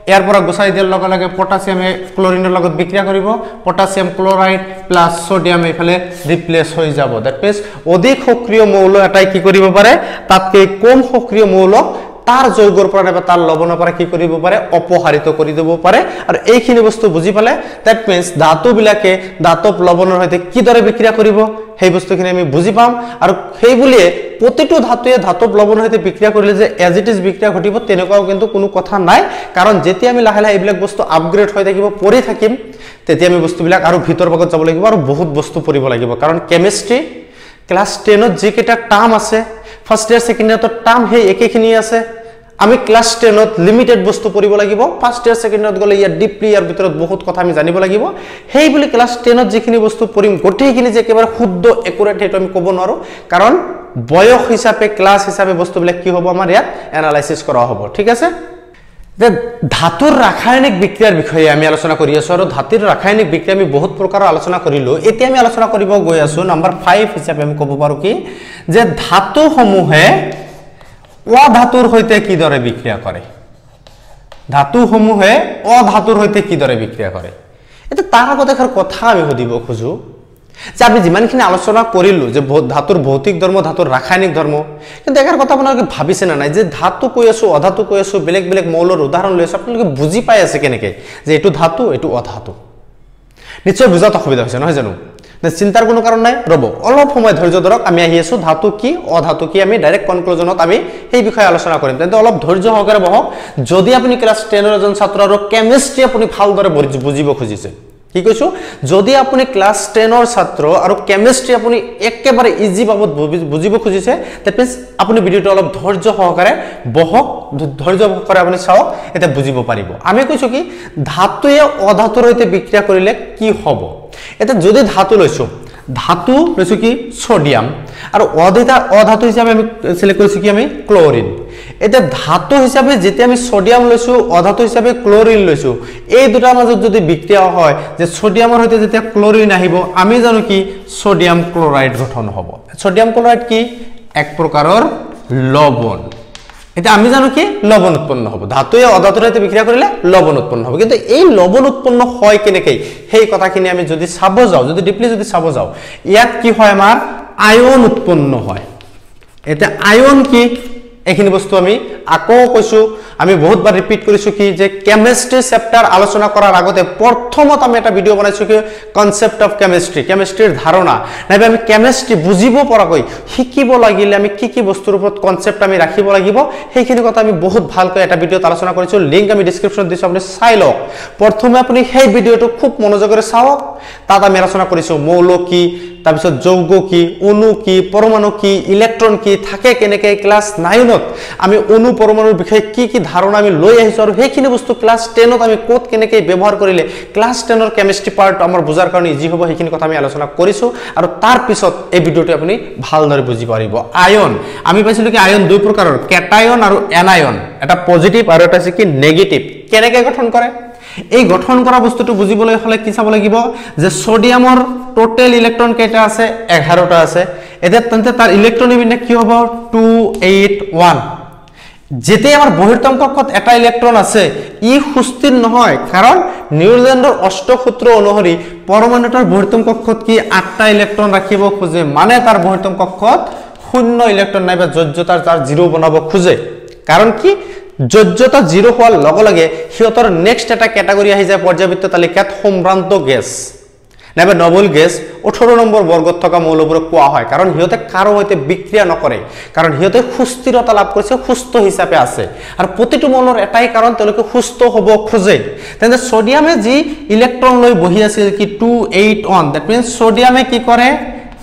ইয়াৰ পৰা গুছাই দিয়াৰ লগে লগে পটাছিয়ামে ক্লোৰিনৰ লগত বিক্ৰিয়া কৰিব পটাছিয়াম ক্লোৰাইড প্লাস সোডিয়াম এফালে ৰিপ্লেস হৈ যাব দ্যাট মিন্স অধিক সক্ৰিয় মৌল এটাই কি কৰিব পাৰে তাতকৈ কম সক্ৰিয় মৌলক তাৰ যৌগৰ পৰা বা তাৰ লৱণৰ পৰা কি কৰিব পাৰে অপহাৰিত কৰি দিব পাৰে আৰু এইখিনি বস্তু বুজি পালে দ্যাট মিন্স ধাতু বিলাকে ধাতব লৱণৰ সৈতে কি দৰে বিক্ৰিয়া কৰিব সেই বস্তুখিনি আমি বুজি পাম আৰু সেই বুলিয়ে প্ৰতিটো ধাতুয়ে ধাতব লৱণৰ সৈতে বিক্ৰিয়া কৰিলে যে এজ ইট ইজ বিক্ৰিয়া ঘটিব তেনেকুৱাও কিন্তু কোনো কথা নাই কাৰণ যেতিয়া আমি লাহে লাহে এইবিলাক বস্তু আপগ্ৰেড হৈ থাকিব পঢ়ি থাকিম তেতিয়া আমি বস্তুবিলাক আৰু ভিতৰ ভাগত যাব লাগিব আৰু বহুত বস্তু পঢ়িব লাগিব কাৰণ কেমিষ্ট্ৰি ক্লাস 10 ত যে কেটা টার্ম আছে ফার্স্ট ইয়ার সেকেন্ড ইয়ার তো টার্ম হে একেখিনি আছে আমি ক্লাস 10 ত লিমিটেড বস্তু পঢ়িব লাগিব ফার্স্ট ইয়ার সেকেন্ড ইয়ার গলে ইয়াৰ ডিপলি ইয়াৰ ভিতৰত বহুত কথা আমি জানিব লাগিব হেই বুলি ক্লাস 10 ত যেখিনি বস্তু পঢ়িম গটেইখিনি যে একেবাৰে শুদ্ধ একুৰেট হেটো আমি ক'ব নোৱাৰো কাৰণ বয়স হিচাপে ক্লাস হিচাপে বস্তুবিলাক কি হ'ব আমাৰ ইয়াত এনালাইসিস কৰা হ'ব ঠিক আছে যে ধাতুৰ ৰাসায়নিক বিক্ৰিয়াৰ বিষয়ে আমি আলোচনা কৰি আছো আৰু ধাতুৰ ৰাসায়নিক বিক্ৰিয়া আমি বহুত প্ৰকাৰৰ আলোচনা কৰিলো এতিয়া আমি আলোচনা কৰিব গৈ আছো নম্বৰ 5 হিচাপে আমি ক'ব পাৰো কি যে ধাতুসমূহে অধাতুৰ সৈতে কি দৰে বিক্ৰিয়া কৰে ধাতুসমূহে অধাতুৰ সৈতে কি দৰে বিক্ৰিয়া কৰে এটা তাৰ আগতে এখাৰ কথা আমি সুধিব খুজো যে আমি যিমানখিনি আলোচনা কৰিলো যে ধাতুৰ ভৌতিক ধৰ্ম ধাতুৰ ৰাসায়নিক ধৰ্ম কিন্তু এখাৰ কথা আপোনালোকে ভাবিছে না নাই যে ধাতু কৈ আছো অধাতু কৈ আছো বেলেগ বেলেগ মৌলৰ উদাহৰণ লৈছো আপোনালোকে বুজি পাই আছে কেনেকৈ যে এটো ধাতু এটো অধাতু নিশ্চয় বুজাত অসুবিধা হৈছে নহয় জানো চিন্তাৰ কোনো কাৰণ নাই ৰব অলপ সময় ধৈৰ্য ধৰক আমি আহি আছো ধাতু কি অধাতু কি আমি ডাইৰেক্ট কনক্লুজনত আমি এই বিষয়ে আলোচনা কৰিম তেন্তে অলপ ধৈৰ্য সহকাৰে বহক যদি আপুনি ক্লাস 10 ৰ এজন ছাত্ৰ আৰু কেমিষ্ট্ৰি আপুনি ভালদৰে বুজিব খুজিছে কি কৈছো যদি আপুনি ক্লাস 10 ৰ ছাত্ৰ আৰু কেমিষ্ট্ৰি আপুনি একেবাৰে ইজি বাবদ বুজিব খুজিছে দ্যাট মিন্স আপুনি ভিডিওটো অলপ ধৈৰ্য সহকাৰে বহক ধৈৰ্য সহকাৰে আপুনি চাওক এটা বুজিব পাৰিব আমি কৈছো কি ধাতুয়ে অধাতুৰ সৈতে বিক্ৰিয়া কৰিলে কি হ'ব এটা যদি ধাতু লৈছো কি সোডিয়াম আৰু অধাতু হিচাপে আমি সিলেক্ট কৰিছো কি আমি ক্লোৰিন এটা ধাতু হিচাপে যেতিয়া আমি সোডিয়াম লৈছো অধাতু হিচাপে ক্লোৰিন লৈছো এই দুটাৰ মাজত যদি বিক্ৰিয়া হয় যে সোডিয়ামৰ সৈতে যেতিয়া ক্লোৰিন আহিব আমি জানো কি সোডিয়াম ক্লোৰাইড গঠন হ'ব সোডিয়াম ক্লোৰাইড কি এক প্ৰকাৰৰ লৱণ এটা আমি জানো কি লৱণ উৎপন্ন হ'ব ধাতুয়ে অধাতুৰ সৈতে বিক্ৰিয়া কৰিলে লৱণ উৎপন্ন হ'ব কিন্তু এই লৱণ উৎপন্ন হয় কেনেকৈ সেই কথাখিনি আমি যদি চাব যাও যদি ডিপলি যদি চাব যাও ইয়াত কি হয় আমাৰ আয়ন উৎপন্ন হয় এটা আয়ন কি এখিনি বস্তু আমি আকৌ কৈছো আমি বহুতবাৰ ৰিপিট কৰিছো কি যে কেমিষ্ট্ৰি চেপ্টাৰ আলোচনা কৰাৰ আগতে প্ৰথমত আমি এটা ভিডিও বনাইছো কি কনসেপ্ট অফ কেমিষ্ট্ৰিৰ ধাৰণা নাইবা আমি কেমিষ্ট্ৰি বুজিব পৰাকৈ শিকিব লাগিলে আমি কি বস্তুৰ ওপৰত কনসেপ্ট আমি ৰাখিব লাগিব সেইখিনি কথা আমি বহুত ভালকৈ এটা ভিডিওত আলোচনা কৰিছো লিংক আমি ডেসক্ৰিপচনত দিছো আপুনি চাই লওক প্ৰথমে আপুনি সেই ভিডিওটো খুব মনোযোগেৰে চাওক তাত আমি আলোচনা কৰিছো মৌল কি তাৰপিছত যৌগ কি অণু কি পৰমাণু কি ইলেক্ট্ৰন কি থাকে কেনেকৈ ক্লাস 9 ত আমি অণু পৰমাণুৰ বিষয়ে কি ধাৰণা আমি লৈ আহিছো আৰু সেইখিনি বস্তু ক্লাস 10 ত আমি কোত কেনেকৈ ব্যৱহাৰ কৰিলে ক্লাস 10 ৰ কেমিষ্ট্ৰি পাৰ্ট আমাৰ বুজাৰ কাৰণে ইজি হ'ব সেইখিনি কথা আমি আলোচনা কৰিছো আৰু তাৰ পিছত এই ভিডিওটো আপুনি ভালদৰে বুজি পাৰিব আয়ন আমি পাইছিলো কি আয়ন দুই প্ৰকাৰৰ কেটায়ন আৰু এনায়ন এটা পজিটিভ আৰু এটা কি নেগেটিভ কেনেকৈ গঠন কৰে এই গঠন কৰা বস্তুটো বুজিবলৈ হলে কি চাব লাগিব যে সোডিয়ামৰ টোটাল ইলেক্ট্ৰন কেইটা আছে 11টা আছে এতিয়া তেন্তে তাৰ ইলেক্ট্ৰনিক বিন্যাস কি হ'ব 281 যেতে আমাৰ বহিৰ্তম কক্ষত এটা ইলেক্ট্ৰন আছে ই সুস্থিৰ নহয় কাৰণ নিউল্যান্ডৰ অষ্টক সূত্ৰ অনুসৰি পৰমাণুটোৰ বহিৰ্তম কক্ষত কি 8টা ইলেক্ট্ৰন ৰাখিব খোজে মানে তাৰ বহিৰ্তম কক্ষত শূন্য ইলেক্ট্ৰন নাইবা যোজ্যতাৰ তাৰ 0 বনাব খোজে কাৰণ কি যোজ্যতা 0 হোৱাৰ লগে লগে হিয়তৰ নেক্সট এটা ক্যাটাগৰী আহি যায় পৰ্যায়বৃত্ত তালিকাত সম্ভ্ৰান্ত গ্যাস নাইবা নবল গ্যাস 18 নম্বৰ বৰ্গত থকা মৌলবোৰক কোৱা হয় কাৰণ হিয়তে কাৰো হৈতে বিক্ৰিয়া নকৰে কাৰণ হিয়তে সুস্থিৰতা লাভ কৰিছে সুস্থ হিচাপে আছে আৰু প্ৰতিটো মৌলৰ এটাই কাৰণ তেওঁলোকে সুস্থ হ'ব খোজে তেনে সোডিয়ামে যি ইলেক্ট্ৰন লৈ বহি আছিল কি 281 দ্যাট মিন্স সোডিয়ামে কি কৰে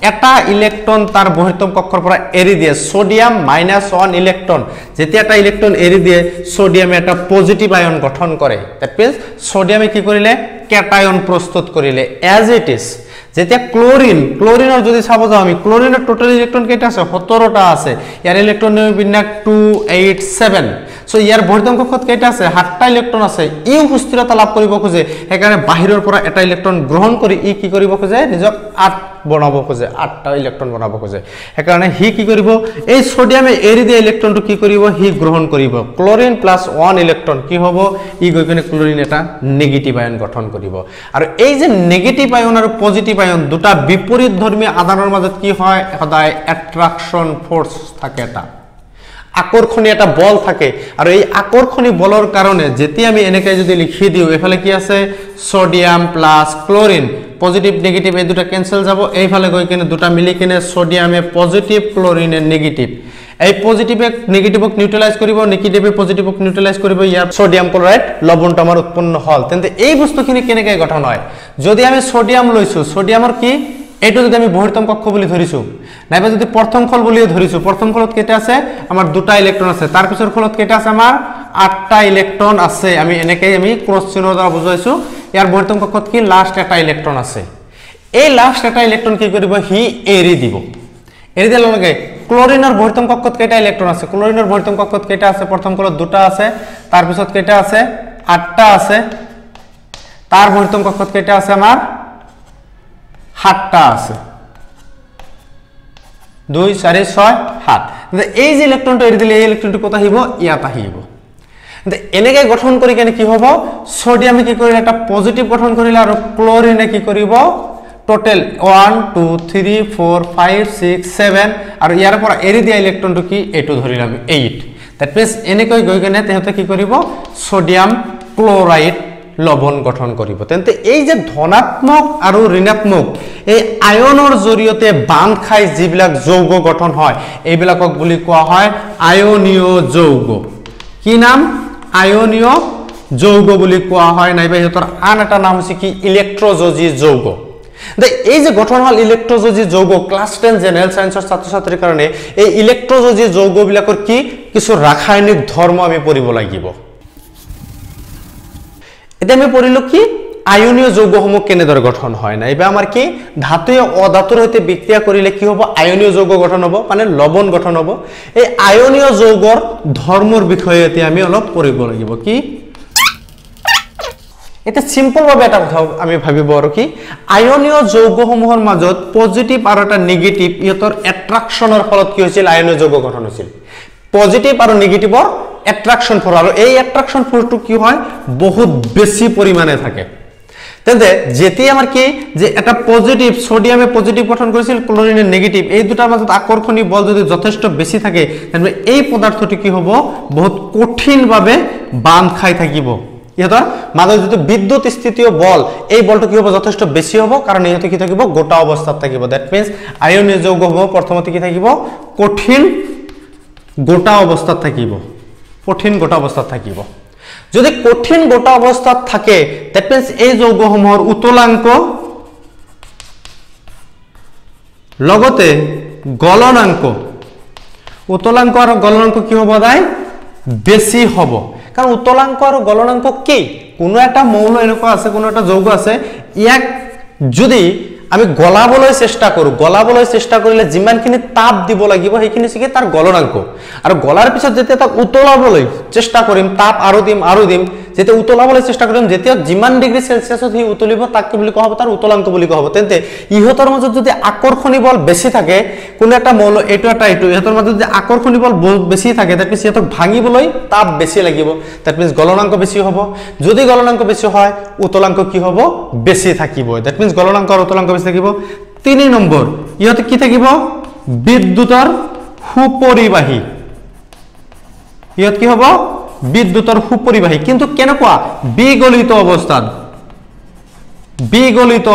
এটা ইলেক্ট্ৰন তাৰ বহিৰ্তম কক্ষৰ পৰা এৰি দিয়ে সোডিয়াম -1 ইলেক্ট্ৰন যেতিয়া এটা ইলেক্ট্ৰন এৰি দিয়ে সোডিয়ামে এটা পজিটিভ আয়ন গঠন কৰে দ্যাট মিন্স সোডিয়ামে কি কৰিলে ক্যাটায়ন প্ৰস্তুত কৰিলে এজ ইট ইজ যেতিয়া ক্লোৰিনৰ যদি চাব যাও আমি ক্লোৰিনৰ টোটাল ইলেক্ট্ৰন কেইটা আছে 17টা আছে ইয়াৰ ইলেক্ট্ৰনৰ বিন্যাস 287 সো ইয়াৰ বহিৰ্তম কক্ষত কেইটা আছে 7টা ইলেক্ট্ৰন আছে ই সুস্থিৰতা লাভ কৰিব খোজে সেইকাৰণে বাহিৰৰ পৰা এটা ইলেক্ট্ৰন গ্ৰহণ কৰি ই কি কৰিব খোজে নিজক 8 বনাব খোজে 8টা ইলেক্ট্ৰন বনাব খোজে সেইকাৰণে হি কি কৰিব এই সোডিয়ামে এৰি দিয়া ইলেক্ট্ৰনটো কি কৰিব হি গ্ৰহণ কৰিব ক্লোৰিন + 1 ইলেক্ট্ৰন কি হ'ব ই গৈ কিনে ক্লোৰিন এটা নেগেটিভ আয়ন গঠন কৰিব আৰু এই যে নেগেটিভ আয়ন আৰু পজিটিভ আয়ন দুটা বিপৰীত ধৰ্মী আধানৰ মাজত কি হয় সদায় অ্যাট্ৰাকশন ফোৰ্স থাকে এটা আকৰ্ষণী এটা বল থাকে আৰু এই আকৰ্ষণী বলৰ কাৰণে যেতিয়া আমি এনেকৈ যদি লিখি দিও এফালে কি আছে সোডিয়াম + ক্লোৰিন পজিটিভ নেগেটিভ এই দুটা ক্যান্সেল যাব এইফালে গৈ কিনে দুটা মিলি কিনে সোডিয়ামে পজিটিভ ক্লোৰিনে নেগেটিভ এই পজিটিভে নেগেটিভক নিউট্ৰালাইজ কৰিব নেগেটিভে পজিটিভক নিউট্ৰালাইজ কৰিব ইয়াৰ সোডিয়াম ক্লোৰাইড লবণটো আমাৰ উৎপন্ন হল তেন্তে এই বস্তুখিনি কেনেকৈ গঠন হয় যদি আমি সোডিয়াম লৈছো সোডিয়ামৰ কি এইটো যদি আমি বহিৰ্তম কক্ষ বুলি ধৰিছো নাইবা যদি প্ৰথম খল বুলি ধৰিছো প্ৰথম খলত কেইটা আছে আমাৰ দুটা ইলেক্ট্ৰন আছে তাৰ পিছৰ খলত কেইটা আছে আমাৰ 8টা ইলেক্ট্ৰন আছে আমি এনেকৈ আমি ক্ৰস চিহ্নৰ দ্বাৰা বুজাইছো ইয়াৰ বহিৰ্তম কক্ষত কি লাষ্ট এটা ইলেক্ট্ৰন আছে এই লাষ্ট এটা ইলেক্ট্ৰন কি কৰিব হি এৰি দিব এৰি দিলে লগে ক্লোৰিনৰ বহিৰ্তম কক্ষত কেইটা ইলেক্ট্ৰন আছে ক্লোৰিনৰ বহিৰ্তম কক্ষত কেইটা আছে প্ৰথম খলত দুটা আছে তাৰ পিছত কেইটা আছে 8টা আছে তাৰ বহিৰ্তম কক্ষত কেইটা আছে আমাৰ 7টা আছে 2 4 6 7 এই যে ইলেক্ট্ৰনটো এৰি দিলে এই ইলেক্ট্ৰনটো কত আহিব ইয়াত আহিব এনেকৈ গঠন কৰি কেনে কি হ'ব সোডিয়ামে কি কৰিলে এটা পজিটিভ গঠন কৰিলে আৰু ক্লোৰিনে কি কৰিব টোটাল 1 2 3 4 5 6 7 আৰু ইয়াৰ পৰা এৰি দিয়া ইলেক্ট্ৰনটো কি এটো ধৰিলাম 8 দ্যাট মিন্স এনেকৈ গৈ কেনে তেহতে কি কৰিব সোডিয়াম ক্লোৰাইড লবণ গঠন কৰিব তেন্তে এই যে ধনাত্মক আৰু ঋণাত্মক এই আয়নৰ জৰিয়তে বান্ধ খাই যিবিলাক যৌগ গঠন হয় এইবিলাকক বুলি কোৱা হয় আয়নীয় যৌগ কি নাম আয়নীয় যৌগ বুলি কোৱা হয় নাইবা হেতৰ আন এটা নাম হৈছে কি ইলেক্ট্ৰোজোজি যৌগ এই যে গঠন হল ইলেক্ট্ৰোজোজি যৌগ ক্লাস 10 জেনাৰেল সায়েন্সৰ ছাত্ৰ-ছাত্ৰীৰ কাৰণে এই ইলেক্ট্ৰোজোজি যৌগবিলাকৰ কি কিছু ৰাসায়নিক ধৰ্ম আমি পঢ়িব লাগিব এটা আমি পঢ়িলো কি আয়নীয় যৌগসমূহ কেনেদৰে গঠন হয় নাইবা আমাৰ কি ধাতুয়ে অধাতুৰ সৈতে বিক্ৰিয়া কৰিলে কি হ'ব আয়নীয় যৌগ গঠন হ'ব মানে লবণ গঠন হ'ব এই আয়নীয় যৌগৰ ধৰ্মৰ বিষয়ে এতিয়া আমি অলপ পঢ়িব লাগিব কি এটা সিম্পল ভাবে এটা কথা আমি ভাবিব আৰু কি আয়নীয় যৌগসমূহৰ মাজত পজিটিভ আৰু এটা নেগেটিভ ইহতৰ অ্যাট্ৰাকশনৰ ফলত কি হৈছিল আয়নীয় যৌগ গঠন হৈছিল পজিটিভ আৰু নেগেটিভৰ অ্যাট্ৰাকশন ফোৰ্স আৰু এই অ্যাট্ৰাকশন ফোৰ্সটো কি হয় বহুত বেছি পৰিমাণে থাকে তেন্তে যেতি আমাৰ কি যে এটা পজিটিভ সোডিয়ামে পজিটিভ গঠন কৰিছিল ক্লোৰিনে নেগেটিভ এই দুটাৰ মাজত আকৰ্ষণী বল যদি যথেষ্ট বেছি থাকে তেন্তে এই পদাৰ্থটো কি হ'ব বহুত কঠিন ভাবে বান্ধ খাই থাকিব ইহতৰ মাজত যদি বিদ্যুৎ স্থিতিয় বল এই বলটো কি হ'ব যথেষ্ট বেছি হ'ব কাৰণ ইহতে কি থাকিব গোটা অৱস্থাত থাকিব দ্যাট মিন্স আয়নীয় যৌগসমূহ প্ৰথমতে কি থাকিব কঠিন গোটা অৱস্থাত থাকিব কঠিন গোটা অৱস্থাত থাকিব যদি কঠিন গোটা অৱস্থাত থাকে দ্যাট মিন্স এই যৌগসমূহৰ উতলাঙ্ক লগতে গলনাঙ্ক উতলাঙ্ক আৰু গলনাঙ্ক কি হ'ব দাই বেছি হ'ব কাৰণ উতলাঙ্ক আৰু গলনাঙ্ক কি কোনো এটা মৌল এনেকুৱা আছে কোনো এটা যৌগ আছে ইয়াক যদি আমি গলাবলৈ চেষ্টা কৰোঁ গলাবলৈ চেষ্টা কৰিলে যিমানখিনি তাপ দিব লাগিব সেইখিনি কি তাৰ গলনাংক আৰু গলাৰ পিছত যেতিয়া তাক উতলাবলৈ চেষ্টা কৰিম তাপ আৰু দিম যেতিয়া উতলাবলৈ চেষ্টা কৰিম যেতিয়া যিমান ডিগ্ৰী সেলসিয়াছত হি উতলিব তাক কি বুলি কোৱা হ'ব তাৰ উতলাংক বুলি কোৱা হ'ব তেন্তে ইহতৰ মাজত যদি আকৰ্ষণী বল বেছি থাকে কোনো এটা মৌল এইটো ইহতৰ মাজত যদি আকৰ্ষণী বল বেছি থাকে দ্যাট মিন্স ইহতক ভাঙিবলৈ তাপ বেছি লাগিব দ্যাট মিন্স গলনাংক বেছি হ'ব যদি গলনাংক বেছি হয় উতলাংক কি হ'ব বেছি থাকিব দ্যাট মিন্স গলনাংক আৰু উতলাংক বেছি থাকিব 3 নম্বৰ ইহতে কি থাকিব বিদ্যুতৰ সুপৰিবাহী ইহত কি হ'ব বিদ্যুতৰ সুপৰিবাহী কিন্তু কেনেকুৱা বিগলিত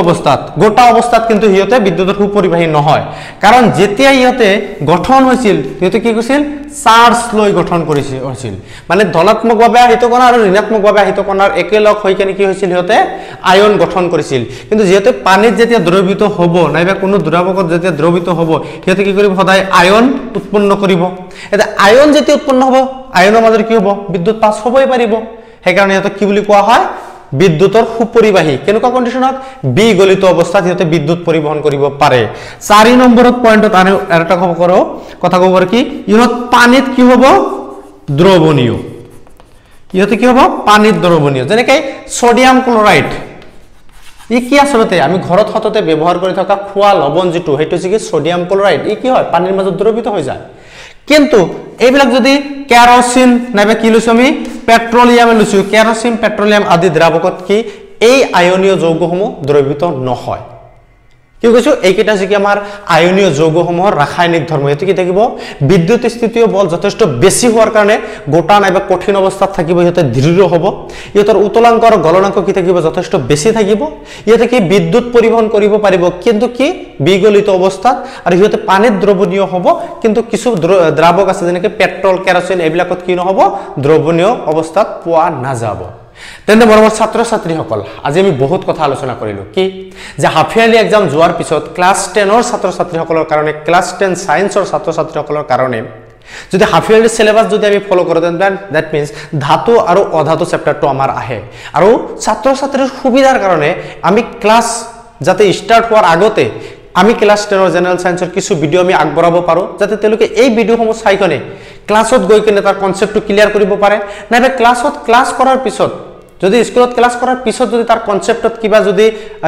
অৱস্থাত গোটা অৱস্থাত কিন্তু হিয়তে বিদ্যুতৰ সুপৰিবাহী নহয় কাৰণ যেতিয়া ইহতে গঠন হৈছিল ইহতে কি কৈছিল চাৰ্জ লৈ গঠন কৰিছিল মানে ধনাত্মকভাৱে আহিত কণা আৰু ঋণাত্মকভাৱে আহিত কণাৰ একেলগ হৈ কেনে কি হৈছিল হিয়তে আয়ন গঠন কৰিছিল কিন্তু যেতে পানীত যেতিয়া দ্ৰৱীভূত হ'ব নাইবা কোনো দ্ৰাৱকত যেতিয়া দ্ৰৱীভূত হ'ব হিয়তে কি কৰিব সদায় আয়ন উৎপন্ন কৰিব এটা আয়ন যেতিয়া উৎপন্ন হ'ব আয়নৰ মাজৰ কি হ'ব বিদ্যুৎ পাছ হ'বই পাৰিব সেই কাৰণে এটা কি বুলি কোৱা হয় বিদ্যুতৰ সুপৰিবাহী কেনেকুৱা কন্ডিশনত বিগলিত অৱস্থাত হিয়তে বিদ্যুৎ পৰিবহন কৰিব পাৰে 4 নম্বৰত পইণ্টত আৰু এটা কথা ক'ব কি ইহত পানীত কি হ'ব দ্ৰৱণীয় ইহতে কি হ'ব পানীত দ্ৰৱণীয় যেনেকৈ সোডিয়াম ক্লোৰাইড ই কি আসলতে আমি ঘৰত হততে ব্যৱহাৰ কৰি থকা খোৱা লৱণ যেটো হেতু কি সোডিয়াম ক্লোৰাইড ই কি হয় পানীৰ মাজত দ্ৰৱীভূত হৈ যায় কিন্তু এইবিলাক যদি কেৰোসিন নাইবা কি লৈছো আমি পেট্ৰলিয়াম লৈছো কেৰোসিন পেট্ৰলিয়াম আদি দ্ৰাৱকত কি এই আয়নীয় যৌগসমূহ দ্ৰৱীভূত নহয় কি কৈছো এইকেইটা যে কি আমাৰ আয়নীয় যৌগসমূহৰ ৰাসায়নিক ধৰ্ম এটো কি থাকিব বিদ্যুৎ স্থিতিয় বল যথেষ্ট বেছি হোৱাৰ কাৰণে গোটা নাইবা কঠিন অৱস্থাত থাকিব ইহতে দৃঢ় হ'ব ইহতৰ উতলাংক আৰু গলনাংক কি থাকিব যথেষ্ট বেছি থাকিব ইহতে কি বিদ্যুৎ পৰিবহন কৰিব পাৰিব কিন্তু কি বিগলিত অৱস্থাত আৰু ইহতে পানীত দ্ৰৱণীয় হ'ব কিন্তু কিছু দ্ৰাৱক আছে যেনেকৈ পেট্ৰল কেৰোসিন এইবিলাকত কি নহব দ্ৰৱণীয় অৱস্থাত পোৱা নাযাব তেন্তে মৰমৰ ছাত্ৰ ছাত্ৰীসকল আজি আমি বহুত কথা আলোচনা কৰিলো কি যে হাফ ইয়াৰলি এক্সাম যোৱাৰ পিছত ক্লাস 10 ৰ ছাত্ৰ ছাত্ৰীসকলৰ কাৰণে ক্লাস 10 সায়েন্সৰ ছাত্ৰ ছাত্ৰীসকলৰ কাৰণে যদি হাফ ইয়াৰলি সিলেবাস যদি আমি ফলো কৰো দেন দ্যাট মিন্স ধাতু আৰু অধাতু চেপ্টাৰটো আমাৰ আহে আৰু ছাত্ৰ ছাত্ৰীৰ সুবিধাৰ কাৰণে আমি ক্লাস যাতে স্টাৰ্ট হোৱাৰ আগতে আমি ক্লাস 10 ৰ জেনাৰেল সায়েন্সৰ কিছু ভিডিও আমি আগবঢ়াব পাৰো যাতে তেওঁলোকে এই ভিডিওসমূহ চাইকনে ক্লাছত গৈ কিনে তাৰ কনসেপ্টটো ক্লিয়াৰ কৰিব পাৰে নাইবা ক্লাছত ক্লাস কৰাৰ পিছত যদি স্কুলত ক্লাস কৰাৰ পিছত যদি তাৰ কনসেপ্টত কিবা যদি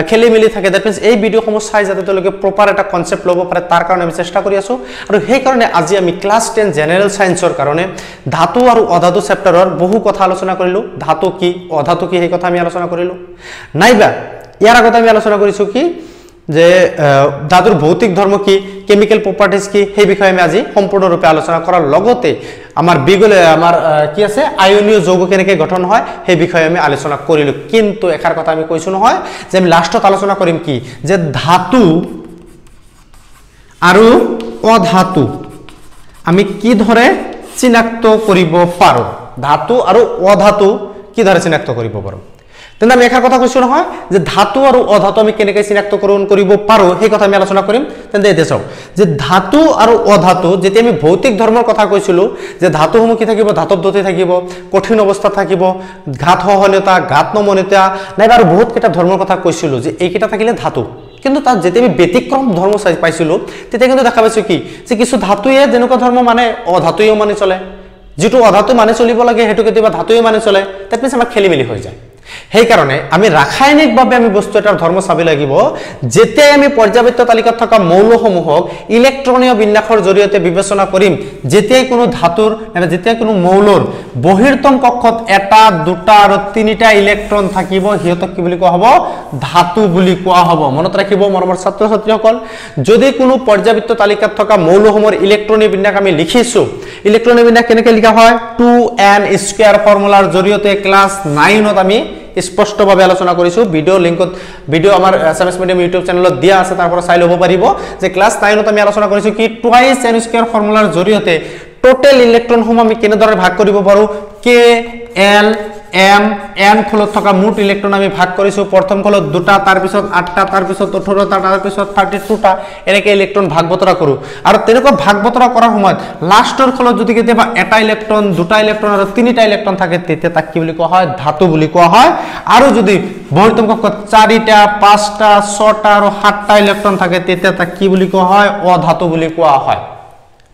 খেলি মেলি থাকে দ্যাট মিন্স এই ভিডিওসমূহ চাই যাতে তেওঁলোকে প্ৰপাৰ এটা কনসেপ্ট ল'ব পাৰে তাৰ কাৰণে আমি চেষ্টা কৰি আছো আৰু সেই কাৰণে আজি আমি ক্লাস 10 জেনাৰেল সায়েন্সৰ কাৰণে ধাতু আৰু অধাতু চেপ্টাৰৰ বহু কথা আলোচনা কৰিলো ধাতু কি অধাতু কি সেই কথা আমি আলোচনা কৰিলো নাইবা ইয়াৰ আগতে আমি আলোচনা কৰিছো কি যে ধাতুৰ ভৌতিক ধৰ্ম কি কেমিক্যাল প্ৰপাৰ্টিজ কি সেই বিষয়ে আমি আজি সম্পূৰ্ণৰূপে আলোচনা কৰাৰ লগতে আমাৰ কি আছে আয়নীয় যৌগ কেনেকৈ গঠন হয় সেই বিষয়ে আমি আলোচনা কৰিলো কিন্তু এখাৰ কথা আমি কৈছো নহয় যে আমি লাষ্টত আলোচনা কৰিম কি যে ধাতু আৰু অধাতু আমি কি ধৰে চিনাক্ত কৰিব পাৰো ধাতু আৰু অধাতু কি ধৰে চিনাক্ত কৰিব পাৰো তেন্তে আমি এখাৰ কথা কৈছো নহয় যে ধাতু আৰু অধাতু আমি কেনেকৈ চিনাক্তকৰণ কৰিব পাৰো সেই কথা আমি আলোচনা কৰিম তেন্তে এতিয়া চাও যে ধাতু আৰু অধাতু যেতিয়া আমি ভৌতিক ধৰ্মৰ কথা কৈছিলো যে ধাতুসমূহ কি থাকিব ধাতব দতি থাকিব কঠিন অৱস্থা থাকিব ঘাত সহনীয়তা ঘাত নমনীয়তা নাইবা আৰু বহুত কেইটা ধৰ্মৰ কথা কৈছিলো যে এইকেইটা থাকিলে ধাতু কিন্তু তাত যেতিয়া আমি ব্যতিক্ৰম ধৰ্ম পাইছিলো তেতিয়া কিন্তু দেখা পাইছো কি যে কিছু ধাতুয়ে যেনেকুৱা ধৰ্ম মানে অধাতুয়েও মানে চলে যেটো অধাতু মানে চলিব লাগে হেতু কেতিয়াবা ধাতুয়ে মানে চলে দ্যাট মিন্স আমাৰ খেলি মেলি হৈ যায় সেই কাৰণে আমি ৰাসায়নিকভাৱে আমি বস্তু এটাৰ ধৰ্ম চাবি লাগিব যেতে আমি পৰ্যাবৃত্ত তালিকাত থকা মৌলসমূহক ইলেক্ট্ৰনীয় বিন্যাসৰ জৰিয়তে বিবেচনা কৰিম যেতে কোনো ধাতুৰ মানে যেতে কোনো মৌলৰ বহিৰ্তম কক্ষত এটা দুটা আৰু তিনিটা ইলেক্ট্ৰন থাকিব হিয়তক কি বুলি কোৱা হ'ব ধাতু বুলি কোৱা হ'ব মনত ৰাখিব মৰমৰ ছাত্ৰ ছাত্ৰীসকল যদি কোনো পৰ্যাবৃত্ত তালিকাত থকা মৌলসমূহৰ ইলেক্ট্ৰনীয় বিন্যাস আমি লিখিছো ইলেক্ট্ৰনীয় বিন্যাস কেনেকৈ লিখা হয় 2n² ফৰ্মুলাৰ জৰিয়তে ক্লাস 9 ত আমি স্পষ্টভাৱে আলোচনা কৰিছো ভিডিও আমাৰ এছএমএছ মিডিয়াম ইউটিউব চেনেলত দিয়া আছে তাৰ পৰা চাই ল'ব পাৰিব যে ক্লাস 9 ত আমি আলোচনা কৰিছো কি 2n² ফৰ্মুলাৰ জৰিয়তে টোটাল ইলেক্ট্ৰন সমূহ আমি কেনেদৰে ভাগ কৰিব পাৰো k l এম এন খোলত থকা মুঠ ইলেক্ট্ৰন আমি ভাগ কৰিছো প্ৰথম খোলত 2টা তাৰ পিছত 8টা তাৰ পিছত 18টা তাৰ পিছত 32টা এনেকৈ ইলেক্ট্ৰন ভাগ বতৰা কৰো আৰু তেনেকৈ ভাগ বতৰা কৰাৰ সময়ত লাষ্টৰ খোলত যদি কেতিয়াবা এটা ইলেক্ট্ৰন 2টা ইলেক্ট্ৰন আৰু 3টা ইলেক্ট্ৰন থাকে তেতিয়া তাক কি বুলি কোৱা হয় ধাতু বুলি কোৱা হয় আৰু যদি বহিৰ্তম কক্ষত 4টা 5টা 6টা আৰু 7টা ইলেক্ট্ৰন থাকে তেতিয়া তাক কি বুলি কোৱা হয় অধাতু বুলি কোৱা হয়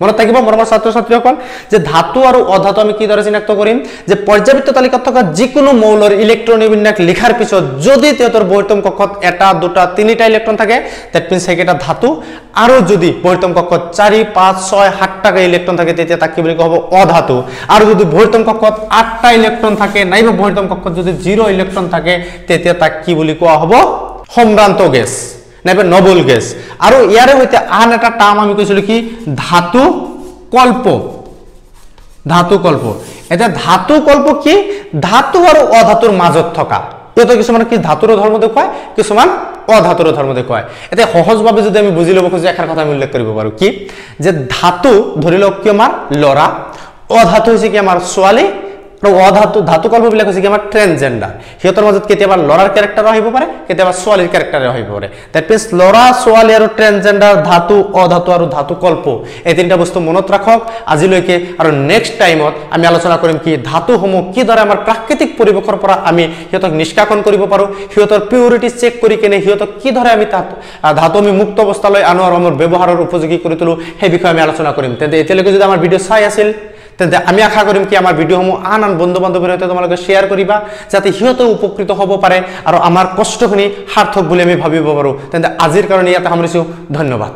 মনত থাকিব মৰমৰ ছাত্ৰ ছাত্ৰীসকল যে ধাতু আৰু অধাতু আমি কি দৰে চিনাক্ত কৰিম যে পৰ্যায়বৃত্ত তালিকাত থকা যিকোনো মৌলৰ ইলেক্ট্ৰনিক বিন্যাস লিখাৰ পিছত যদি তেওঁৰ বহিৰ্তম কক্ষত এটা দুটা তিনিটা ইলেক্ট্ৰন থাকে দ্যাট মিন্স সেইকেইটা ধাতু আৰু যদি বহিৰ্তম কক্ষত 4 5 6 7টা ইলেক্ট্ৰন থাকে তেতিয়া তাক কি বুলি কোৱা হ'ব অধাতু আৰু যদি বহিৰ্তম কক্ষত 8টা ইলেক্ট্ৰন থাকে নাইবা বহিৰ্তম কক্ষত যদি 0 ইলেক্ট্ৰন থাকে তেতিয়া তাক কি বুলি কোৱা হ'ব সম্ভ্ৰান্ত গেছ নাইবা নবল গেছ আৰু ইয়াৰে হইতে আন এটা টার্ম আমি কৈছিলো কি ধাতু কল্প এটা ধাতু কল্প কি ধাতু আৰু অধাতুৰ মাজত থকা এটো কিছুমান কি ধাতুৰ ধৰ্ম দেখুৱায় কিছুমান অধাতুৰ ধৰ্ম দেখুৱায় এতে সহজভাৱে যদি আমি বুজি লব খুজি এখাৰ কথা আমি উল্লেখ কৰিব পাৰো কি যে ধাতু ধৰি লওক কি আমাৰ লৰা অধাতু হৈছে কি আমাৰ ছোৱালী অধাতু ধাতু কল্প বিলাক হৈছে কি আমাৰ ট্ৰান্সজেন্ডাৰ হিয়তৰ মাজত কেতিয়াবা লৰাৰ ক্যাৰেক্টাৰ আহিব পাৰে কেতিয়াবা ছোৱালীৰ ক্যাৰেক্টাৰ আহিব পাৰে দ্যাট মিন্স লৰা ছোৱালী আৰু ট্ৰান্সজেন্ডাৰ ধাতু অধাতু আৰু ধাতু কল্প এই তিনটা বস্তু মনত ৰাখক আজিলৈকে আৰু নেক্সট টাইমত আমি আলোচনা কৰিম কি ধাতুসমূহ কি দৰে আমাৰ প্ৰাকৃতিক পৰিৱেশৰ পৰা আমি হিয়তক নিষ্কাশন কৰিব পাৰো হিয়তৰ পিউৰিটি চেক কৰি কেনে হিয়তক কি দৰে আমি ধাতু আমি মুক্ত অৱস্থালৈ আনো আৰু আমাৰ ব্যৱহাৰৰ উপযোগী কৰি তুলো সেই বিষয়ে আমি আলোচনা কৰিম তেন্তে এতিয়ালৈকে যদি আমাৰ ভিডিও চাই আছিল তেন্তে আমি আশা কৰিম কি আমাৰ ভিডিওসমূহ আন বন্ধু বান্ধৱীৰ সৈতে তোমালোকে শেয়াৰ কৰিবা যাতে হিয়তে উপকৃত হ'ব পাৰে আৰু আমাৰ কষ্টখিনি সাৰ্থক বুলি আমি ভাবিব পাৰো তেন্তে আজিৰ কাৰণে ইয়াতে সামৰিছো ধন্যবাদ